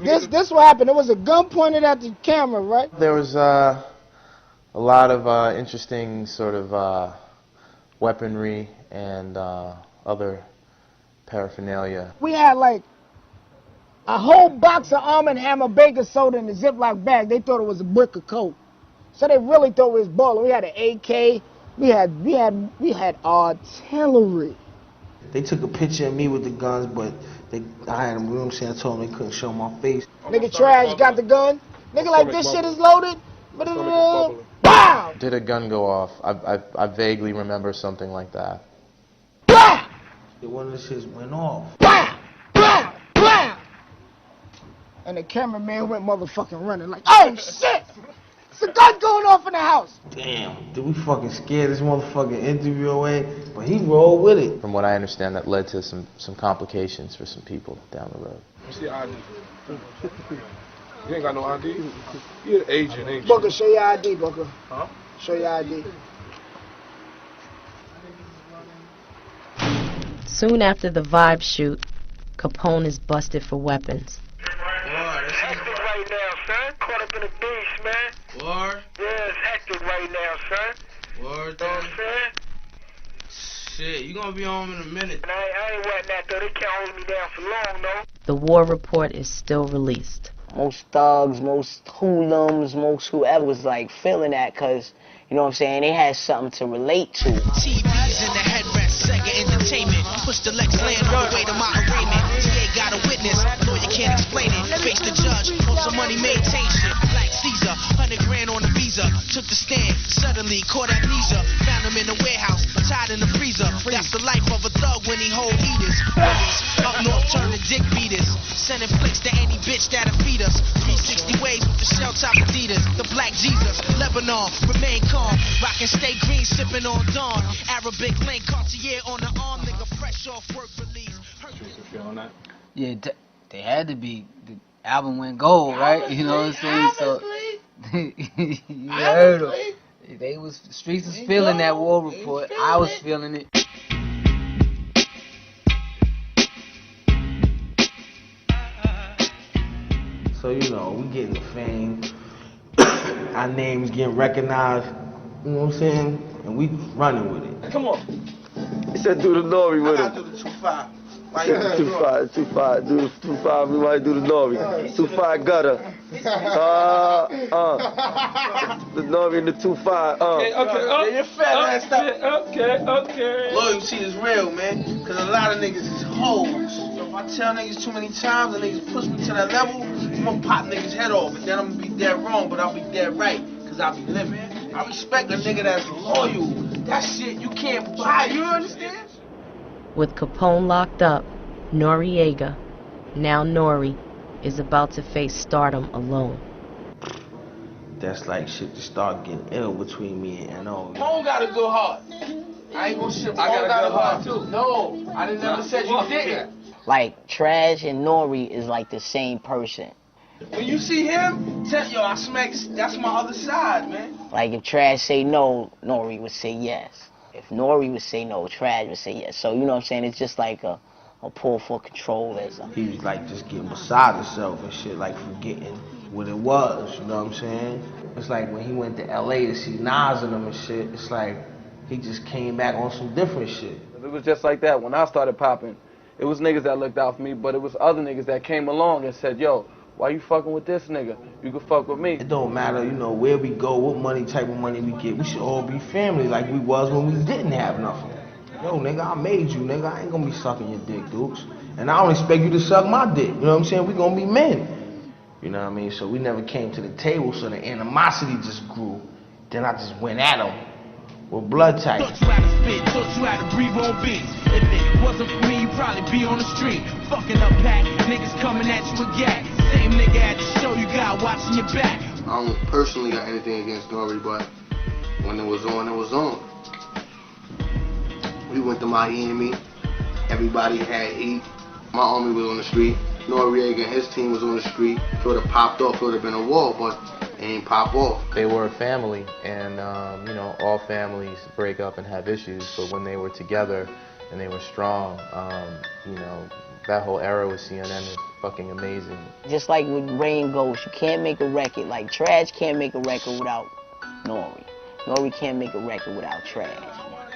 This what happened. There was a gun pointed at the camera, right? There was a lot of interesting sort of weaponry and other paraphernalia. We had like a whole box of Arm & Hammer baking soda in a Ziploc bag. They thought it was a brick of coke. So they really thought it was baller. We had an AK. We had artillery. They took a picture of me with the guns, but I had them, you know what I'm saying? I told them they couldn't show my face. Nigga Trash got the gun. Nigga like, this shit is loaded. Bow! Did a gun go off? I vaguely remember something like that. One of the shits went off. And the cameraman went motherfucking running like, oh shit! It's a gun going off in the house. Damn, did we fucking scare this motherfucking interview away? But he rolled with it. From what I understand, that led to some complications for some people down the road. What's your ID? You ain't got no ID? You're an agent, ain't you? Booker, show your ID, Booker. Huh? Show your ID. Soon after the Vibe shoot, Capone is busted for weapons. Hectic right now, son. Caught up in the beast, man. Word? Yeah, it's hectic right now, son. Word, know what I'm saying? Shit, you gonna be home in a minute. And I ain't wetting that, though. They can't hold me down for long, though. The war report is still released. Most thugs, most hoodlums, most whoever was like feeling that because, you know what I'm saying, they had something to relate to. TV's in the headrest, Sega Entertainment. Push the Lex land on the way to my arraignment. TA got a witness, lawyer can't explain it. Face the judge, on some money maintain shit. Like Caesar, 100 grand on a visa. Took the stand, suddenly caught amnesia. Found him in the warehouse, tied in the freezer. That's the life of a thug when he hold heaters. Up north turn to dick beaters. Sending flicks to any bitch that'll feed us. 360 ways with the shell top Adidas. The black Jesus, Lebanon, remain calm. Rockin' stay green, sipping on Dawn. Arabic link, Cartier on the arm. Nigga fresh off work release. Yeah, they had to be. The album went gold, right? You know what I'm saying? So you heard them. They was the streets was feeling that war report. I was feeling it. So, you know, we getting the fame. Our names getting recognized. You know what I'm saying? And we running with it. Come on. He said do the Nori with him. I gotta do the 2-5. Why Do the 2-5. Do the 2-5. We might do the Nori. 2-5 gutter. The Nori and the 2-5. Okay. Yeah, you're fat, man. Stop. Okay. Loyalty is real, man. Cause a lot of niggas is hoes. So if I tell niggas too many times and niggas push me to that level, I'm gonna pop niggas' head off. And then I'm gonna be dead wrong, but I'll be dead right. Cause I'll be living. I respect a nigga that's loyal. That shit you can't buy, you understand? With Capone locked up, Noriega, now Nori, is about to face stardom alone. That's like shit to start getting ill between me and NO. Capone got a good heart. I ain't gonna shit. Capone got a heart too. No, I didn't never said you didn't. Like, Trash and Nori is like the same person. When you see him, tell yo, I smack. That's my other side, man. Like, if Trash say no, Nori would say yes. If Nori would say no, Trash would say yes. So, you know what I'm saying? It's just like a pull for control. He was like just getting beside himself and shit, like forgetting what it was, you know what I'm saying? It's like when he went to LA to see Nas and them and shit, it's like he just came back on some different shit. It was just like that when I started popping. It was niggas that looked out for me, but it was other niggas that came along and said, yo, why you fucking with this nigga? You can fuck with me. It don't matter, you know, where we go, what money, type of money we get. We should all be family like we was when we didn't have nothing. Yo, nigga, I made you, nigga. I ain't gonna be sucking your dick, Dukes. And I don't expect you to suck my dick. You know what I'm saying? We gonna be men. You know what I mean? So we never came to the table, so the animosity just grew. Then I just went at him with blood type. Thought you had to spit, thought you had to breathe on beats. If it wasn't for me, you'd probably be on the street. Fucking up pack, niggas coming at you with gat. Same nigga at the show you got watching your back. I don't personally got anything against Nori, but when it was on, it was on. We went to Miami, everybody had heat. My army was on the street. Noriega and his team was on the street. If it would have popped off, it would have been a war, but it ain't pop off. They were a family, and you know, all families break up and have issues, but when they were together and they were strong, you know, that whole era with CNN is fucking amazing. Just like with Rain Ghost, you can't make a record. Like, Trash can't make a record without Nori. Nori can't make a record without Trash.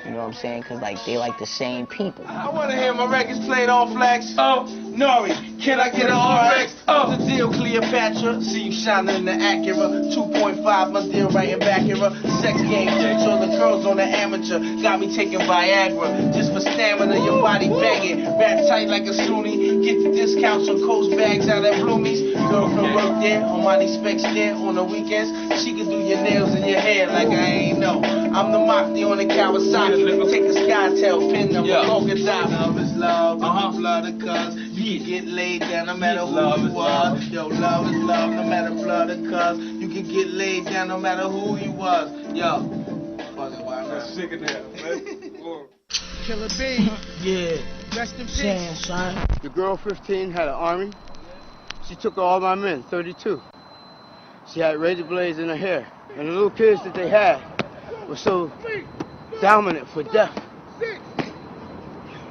You know what I'm saying? Because, like, they like the same people. I want to hear my records played on flex. Oh, Nori, can I get an RX? Oh, the deal, Cleopatra. See you shining in the Acura. 2.5, my deal right in back era. Sex game, teach all the girls on the amateur. Got me taking Viagra. Just for stamina, your body banging. Rap tight like a Sunni. Get the discounts on Coast bags out at Bloomies. Girl can work there, on my specs there. On the weekends, she can do your nails and your hair like I ain't know. I'm the Mafia on the Kawasaki. Take a SkyTel, pin them, crocodile. Love is love, blood of cuz. You can get laid down no matter who you are. Yo, love is love, no matter blood or cuz. You can get laid down no matter who you was. Yo, fucking why not? Sick of that, man. Killer B. Yeah. Rest in peace. son. The girl 15 had an army. She took all my men, 32. She had razor blades in her hair. And the little kids that they had were so dominant for death.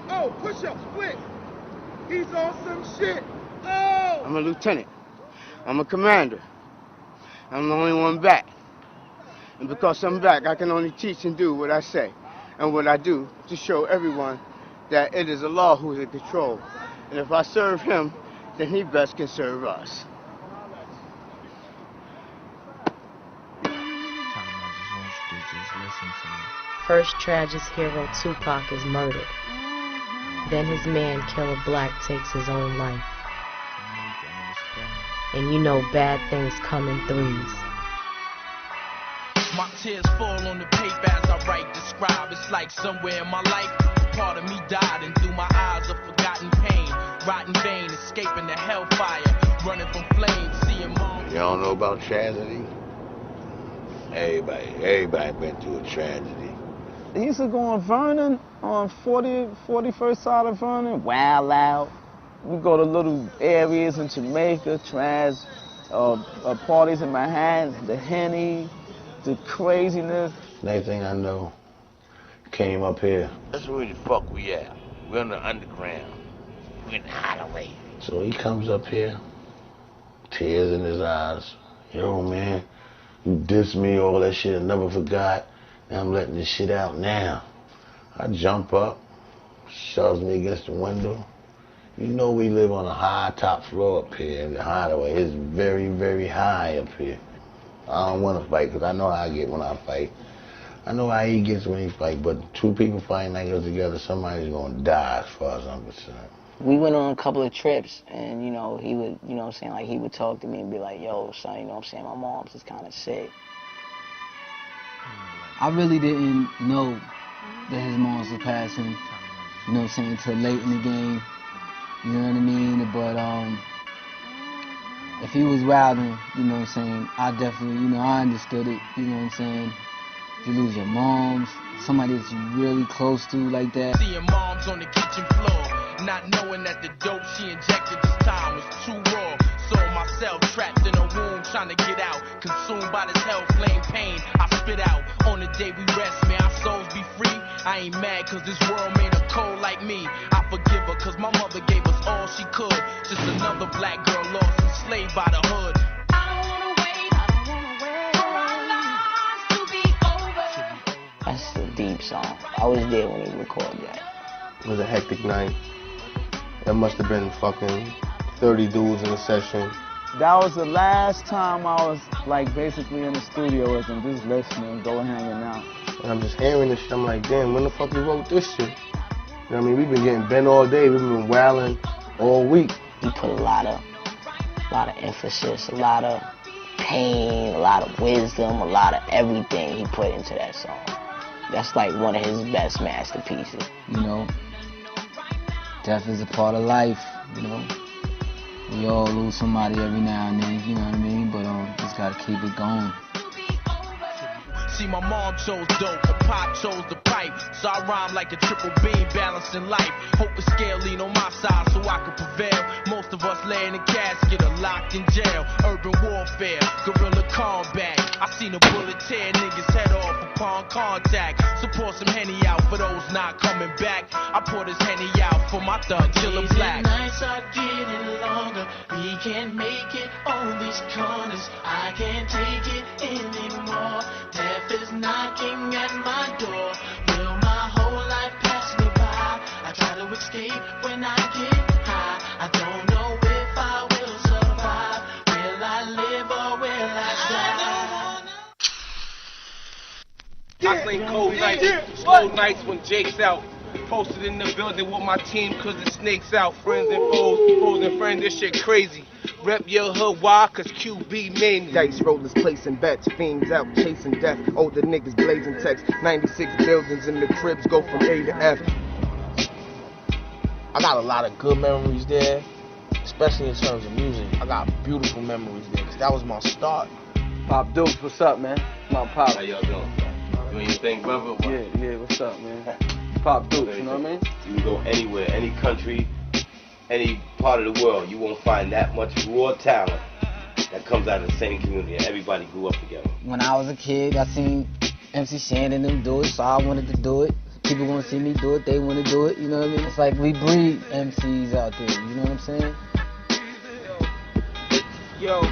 Oh, push up, split. He's on some shit. Oh! I'm a lieutenant. I'm a commander. I'm the only one back. And because I'm back, I can only teach and do what I say. And what I do to show everyone that it is Allah who is in control. And if I serve him, then he best can serve us. First Tragic's hero Tupac is murdered. Then his man Killer Black takes his own life. And you know bad things come in threes. My tears fall on the paper as I write, describe. It's like somewhere in my life, part of me died, and through my eyes a forgotten pain. Rotten vein, escaping the hellfire, running from flames, seeing mom. You don't know about tragedy? Everybody been through a tragedy. He used to go on Vernon, on 41st side of Vernon, wild out. We go to little areas in Jamaica, parties in Manhattan, the Henny, the craziness. Next thing I know, came up here. That's where the fuck we at. We're in the underground. We're in the hideaway. So he comes up here, tears in his eyes. Yo, man, you dissed me, all that shit, I never forgot. And I'm letting this shit out now. I jump up, shoves me against the window. You know we live on a high top floor up here in the hideaway. It's very, very high up here. I don't want to fight because I know how I get when I fight. I know how he gets when he fight, but two people fighting like us together, somebody's going to die as far as I'm concerned. We went on a couple of trips, and, you know, he would, you know what I'm saying, like, he would talk to me and be like, yo, son, you know what I'm saying, my mom's is kind of sick. I really didn't know that his moms was passing, you know what I'm saying, until late in the game, you know what I mean, but, if he was wilding, you know what I'm saying, I definitely, you know, I understood it, you know what I'm saying. If you lose your moms, somebody that you're really close to like that. Seeing moms on the kitchen floor, not knowing that the dope she injected this time was too raw. Saw myself trapped in a womb, trying to get out, consumed by this hell flame pain. I spit out, on the day we rest, may our souls be free. I ain't mad cause this world made her cold like me. I forgive her cause my mother gave us all she could. Just another black girl lost, enslaved by the hood. That's a deep song. I was there when he recorded that. It was a hectic night. There must have been fucking 30 dudes in the session. That was the last time I was, like, basically in the studio with him, just listening, go hanging out. And I'm just hearing this shit, I'm like, damn, when the fuck you wrote this shit? You know what I mean? We've been getting bent all day, we've been wailing all week. He put a lot of emphasis, a lot of pain, a lot of wisdom, a lot of everything he put into that song. That's like one of his best masterpieces. You know, death is a part of life, you know. We all lose somebody every now and then, you know what I mean? But just gotta keep it going. See, my mom chose dope, her pop chose the pipe. So I rhyme like a triple beam, balancing life. Hope the scale lean on my side so I can prevail. Most of us lay in a casket or locked in jail. Urban warfare, guerrilla combat. I seen a bullet tear niggas head off upon contact. So pour some Henny out for those not coming back. I pour this Henny out for my thug, Killer Black. Nights are getting longer. We can't make it on these corners. I can't take it anymore. Death is knocking at my door. Will my I sling cold nights, slow nights when Jake's out. Posted in the building with my team cause the snake's out. Friends and foes and friends, this shit crazy. Rep your hood, why? Cause QB made me. Dice rollers placing bets, fiends out chasing death. Older niggas blazing text. 96 buildings in the cribs go from A to F. I got a lot of good memories there, especially in terms of music. I got beautiful memories there cause that was my start. Pop Dukes, what's up, man? My pop. How y'all doing? Doing your thing, brother? Yeah, what's up, man? Pop Dukes, you know what I mean? You can go anywhere, any country, any part of the world, you won't find that much raw talent that comes out of the same community and everybody grew up together. When I was a kid, I seen MC Shan and them do it, so I wanted to do it. People want to see me do it, they want to do it, you know what I mean? It's like we breed MCs out there, you know what I'm saying? Yo,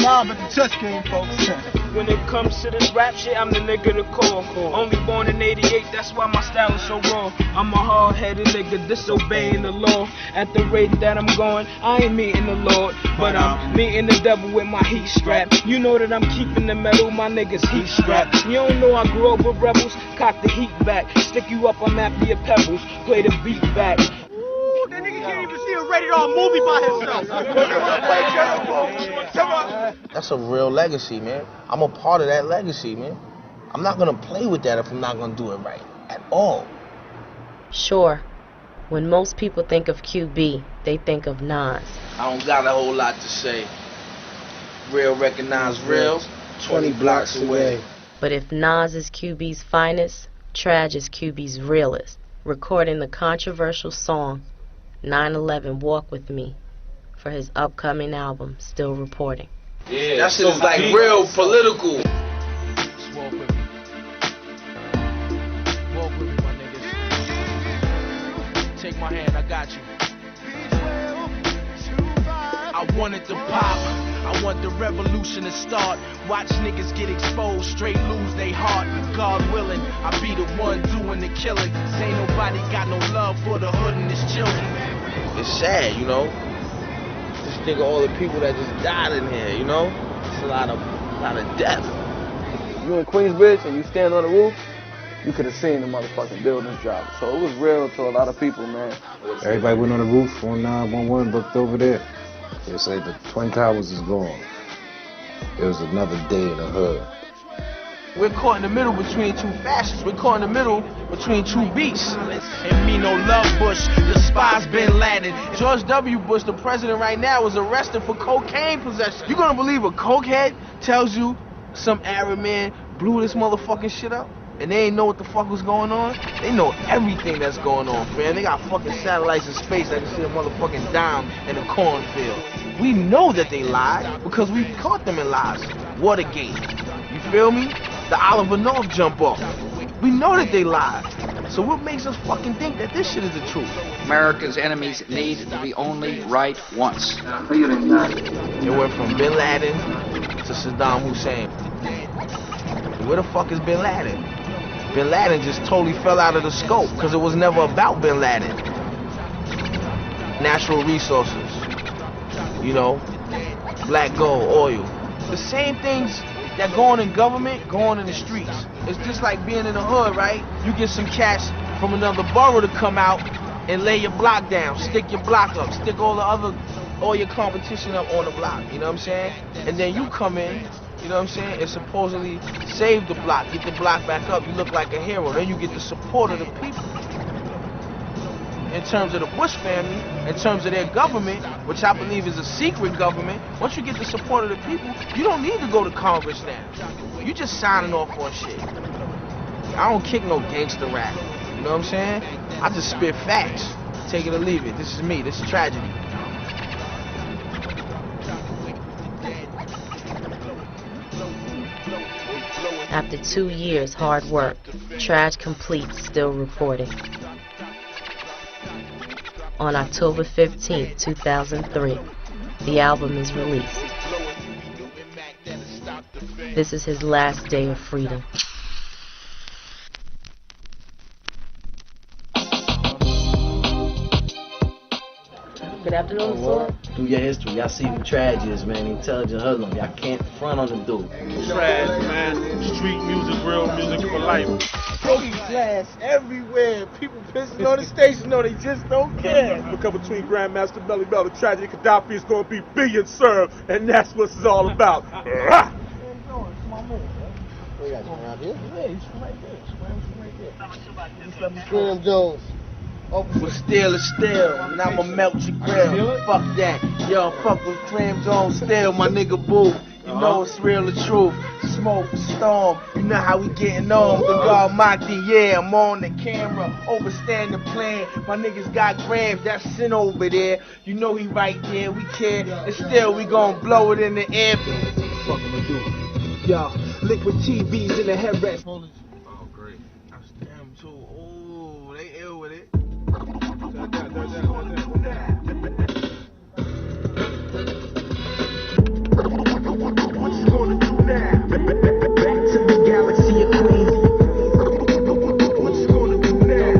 Mob at the chess game, folks. When it comes to this rap shit, I'm the nigga to call. Only born in 88, that's why my style is so raw. I'm a hard-headed nigga disobeying the law. At the rate that I'm going, I ain't meeting the Lord, but I'm meeting the devil with my heat strap. You know that I'm keeping the metal, my niggas heat strapped. You don't know I grew up with rebels, cock the heat back. Stick you up, I'm after your pebbles, play the beat back. That nigga can't even see a rated R movie by himself. Come on. That's a real legacy, man. I'm a part of that legacy, man. I'm not gonna play with that if I'm not gonna do it right at all. Sure, when most people think of QB, they think of Nas. I don't got a whole lot to say. Real recognize real, 20 blocks away. But if Nas is QB's finest, Traj is QB's realest, recording the controversial song 9/11 Walk With Me for his upcoming album, Still Reporting. Yeah, that shit is like real political. Just walk with me. Walk with me, my niggas. Take my hand, I got you. I wanted to pop, I want the revolution to start. Watch niggas get exposed, straight lose they heart. God willing, I be the one doing the killing. Ain't nobody got no love for the hood and its children. It's sad, you know. Just think of all the people that just died in here, you know. It's a lot of death. You in Queensbridge and you stand on the roof, you could have seen the motherfucking buildings drop. So it was real to a lot of people, man. Everybody went on the roof on 911, looked over there. They say the Twin Towers is gone. It was another day in the hood. We're caught in the middle between two fascists. We're caught in the middle between two beasts. And me no love Bush, despise Bin Laden. George W. Bush, the president right now, was arrested for cocaine possession. You gonna believe a cokehead tells you some Arab man blew this motherfucking shit up? And they ain't know what the fuck was going on? They know everything that's going on, man. They got fucking satellites in space that can see a motherfucking dime in a cornfield. We know that they lied because we caught them in lies. Watergate. You feel me? The Oliver North jump off. We know that they lied. So what makes us fucking think that this shit is the truth? America's enemies need to be only right once. It went from Bin Laden to Saddam Hussein. Where the fuck is Bin Laden? Bin Laden just totally fell out of the scope because it was never about Bin Laden. Natural resources, you know, black gold, oil. The same things that go on in government, go on in the streets. It's just like being in the hood, right? You get some cats from another borough to come out and lay your block down, stick your block up, stick all your competition up on the block, you know what I'm saying? And then you come in, you know what I'm saying, and supposedly save the block, get the block back up, you look like a hero, then you get the support of the people. In terms of the Bush family, in terms of their government, which I believe is a secret government, once you get the support of the people, you don't need to go to Congress now. You just signing off on shit. I don't kick no gangster rap, you know what I'm saying? I just spit facts, take it or leave it. This is me, this is tragedy. After 2 years hard work, Traj complete, Still Reporting. On October 15, 2003, the album is released. This is his last day of freedom. Good afternoon, sir. Through your history, y'all see who Traj is, man. Intelligent hoodlum. Y'all can't front on the dude. Traj, man. Street music, real music for life. Broken glass everywhere. People pissing on the station, no, they just don't care. Look up between Grandmaster Melly Mel, the tragedy Khadafi is going to be billion served, and that's what it's all about. Slim Jones. Well, steel is steel, and I'ma melt your grill. Fuck that. Yo, fuck with Slim Jones still, my nigga boo. You know it's real, the truth. Smoke, storm, you know how we getting on. The raw Maki, yeah, I'm on the camera. Overstand the plan. My niggas got grams, that's sin over there. You know he right there, we care. And still we gon' blow it in the air. Fuck I'ma do. Yo, liquid TVs in the headrest. Oh, great. That's them too. Oh, they ill with it. What you gonna do now? Back to the galaxy of Queens. What you gonna do now?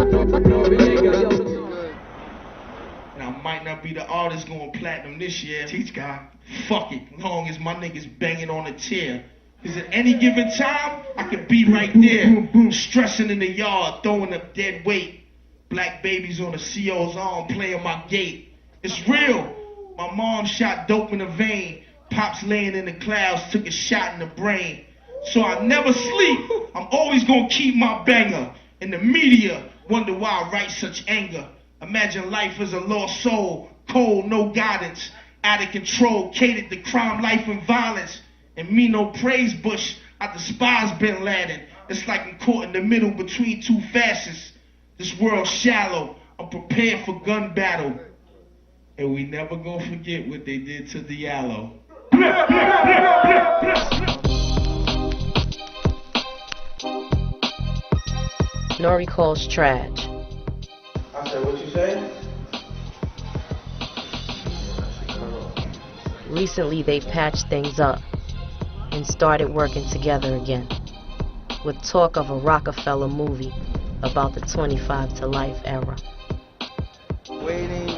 Now, I might not be the artist going platinum this year. Teach guy. Fuck it. Long as my niggas banging on a chair. Cause at any given time, I could be right there. Stressing in the yard, throwing up dead weight. Black babies on the CO's arm playing my gate. It's real. My mom shot dope in the vein. Pops laying in the clouds took a shot in the brain. So I never sleep. I'm always gonna keep my banger. And the media wonder why I write such anger. Imagine life as a lost soul. Cold, no guidance. Out of control, catered to crime, life, and violence. And me no praise bush. I despise Bin Laden. It's like I'm caught in the middle between two fascists. This world's shallow. I'm prepared for gun battle. And we never gonna forget what they did to Diallo. Nori calls Traj. I said, what you say? Recently, they patched things up and started working together again, with talk of a Rockefeller movie about the 25 to life era. Waiting.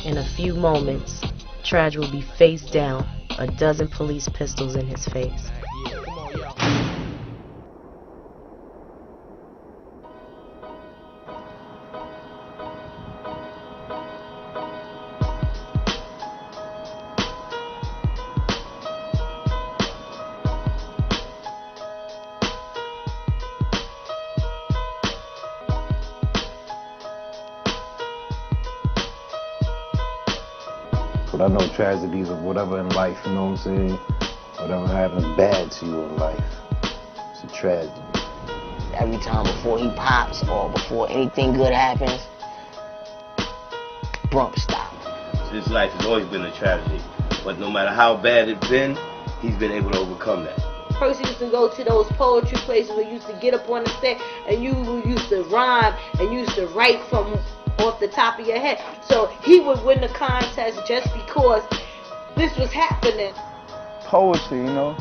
In a few moments, Traj will be face down, a dozen police pistols in his face. But I know tragedies of whatever in life, you know what I'm saying? Whatever happens bad to you in life, it's a tragedy. Every time before he pops or before anything good happens, Brump stop. His life has always been a tragedy. But no matter how bad it's been, he's been able to overcome that. Percy used to go to those poetry places where you used to get up on the stage and you used to rhyme and used to write from off the top of your head. So he would win the contest just because this was happening. Poetry, you know,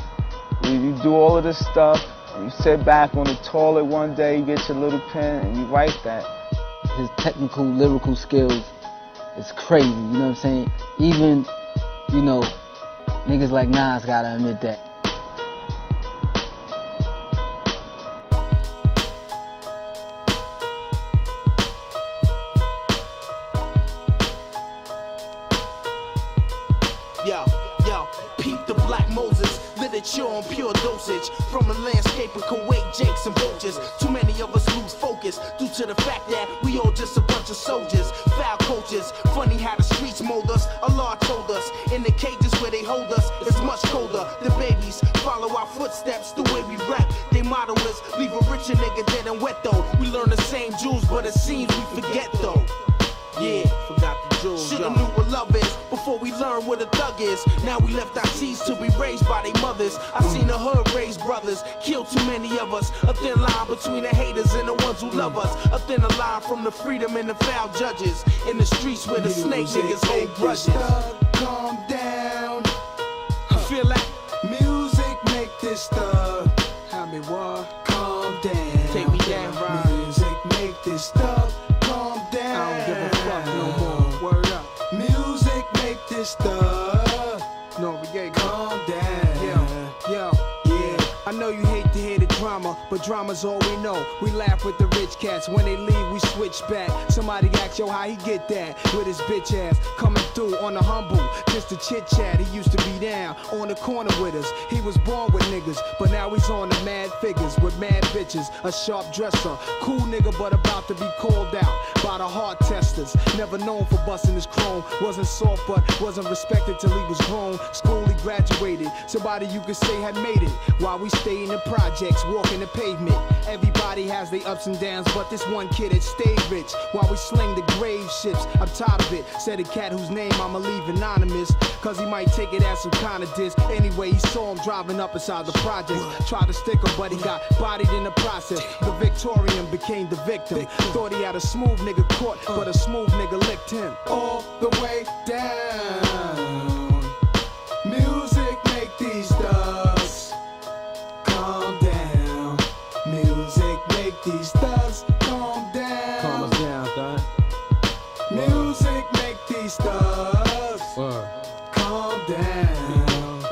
you do all of this stuff, and you sit back on the toilet one day, you get your little pen, and you write that. His technical, lyrical skills is crazy, you know what I'm saying? Even, you know, niggas like Nas gotta admit that. Yo, peep the black Moses, literature on pure dosage. From a landscape of Kuwait, Jakes and vultures. Too many of us lose focus due to the fact that we all just a bunch of soldiers. Foul coaches, funny how the streets mold us. Allah told us, in the cages where they hold us, it's much colder. The babies follow our footsteps the way we rap. They motto is, leave a richer nigga dead and wet though. We learn the same jewels, but it seems we forget though. Yeah, forgot the jewels. Shoulda knew what love is before we learned what a thug is. Now we left our seeds to be raised by their mothers. I seen the hood raise brothers, kill too many of us. A thin line between the haters and the ones who love us. A thinner line from the freedom and the foul judges. In the streets where the snake niggas hold grudges. Calm down. Feel like music make this thug. How me what? Calm down. Take me down, right? Music make this thug. Calm down. I don't give a fuck no more. calm down. Yeah. I know you hate to hear the drama, but drama's all we know. We laugh with the rich cats. When they leave, we switch back. Somebody asks, yo, how he get that? With his bitch ass coming through on the humble. Just a chit chat. He used to be down on the corner with us. He was born with niggas, but now he's on the mad figures with mad bitches. A sharp dresser, cool nigga, but about to be called out by the heart testers. Never known for busting his chrome. Wasn't soft, but wasn't respected till he was grown. School he graduated. Somebody you could say had made it. While we stay in the projects, walking the pavement. Everybody has their ups and downs, but this one kid had stayed rich. While we sling the grave ships, I'm tired of it. Said a cat whose name I'ma leave anonymous, cause he might take it as some kind of diss. Anyway, he saw him driving up inside the projects. Tried to stick him, but he got bodied in the process. The Victorian became the victim. Thought he had a smooth nigga caught, but a smooth nigga licked him. All the way down. Music make these thugs calm down. Music make these thugs calm down. Calm us down, thug. Music make these thugs calm down.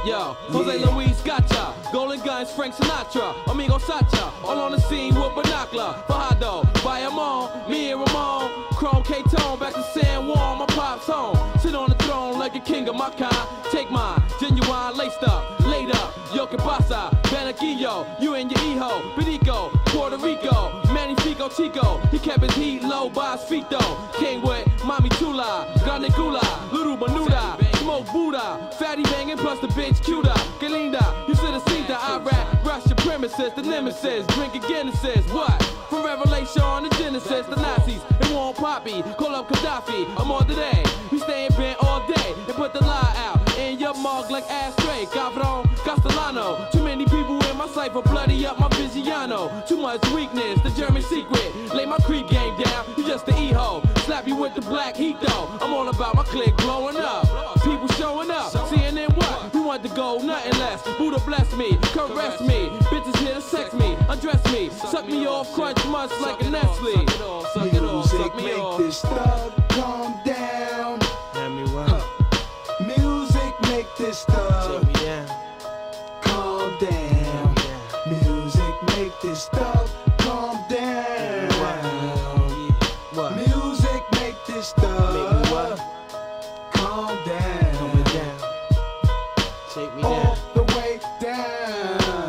Yo, Jose Luis Gotcha, Golden Guns, Frank Sinatra, Amigo Sacha, all on the scene with binocular. Fajardo, Bayamon, me and Ramon, Chrome K-Tone, back to San Juan, my pop's home. Sit on the throne like a king of my kind. Take mine, genuine, laced up, laid up. Yo, que pasa, Benaquillo, you and your hijo, Perico, Puerto Rico, Magnifico Chico. He kept his heat low by his feet though. Came with Mami Chula, Grande Gula, Little Menuda, Smoke Buddha, Fatty banging plus the bitch cuter. Que linda, you should have seen that I rap, rush your premises, the nemesis, drinking Guinnesses. What? From Revelation to Genesis, the Nazis, it won't poppy, call up Khadafi, I'm on today. We stay in bed all day and put the lie out in your mug like ashtray. Cabron, Castellano, too many people in my cipher, bloody up my Vigiano. Too much weakness, the German secret. Lay my creep game down, you just the e-ho. Slap you with the black heat though. I'm all about my clique blowing up. People showing up, seeing in what? We want to go, nothing less. Buddha bless me, caress me. Bitches here to sex me, undress me. Suck me off, crunch much like a Nestle. Suck it off, suck me off. Music make this thug calm down. Tell me what? Music make this thug calm down. Music make this thug calm down. Music make this thug calm down. Take me all the way down.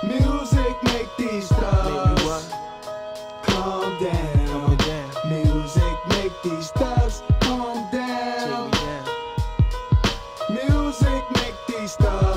Music make these thugs calm down. Music make these thugs calm down. Music make these thugs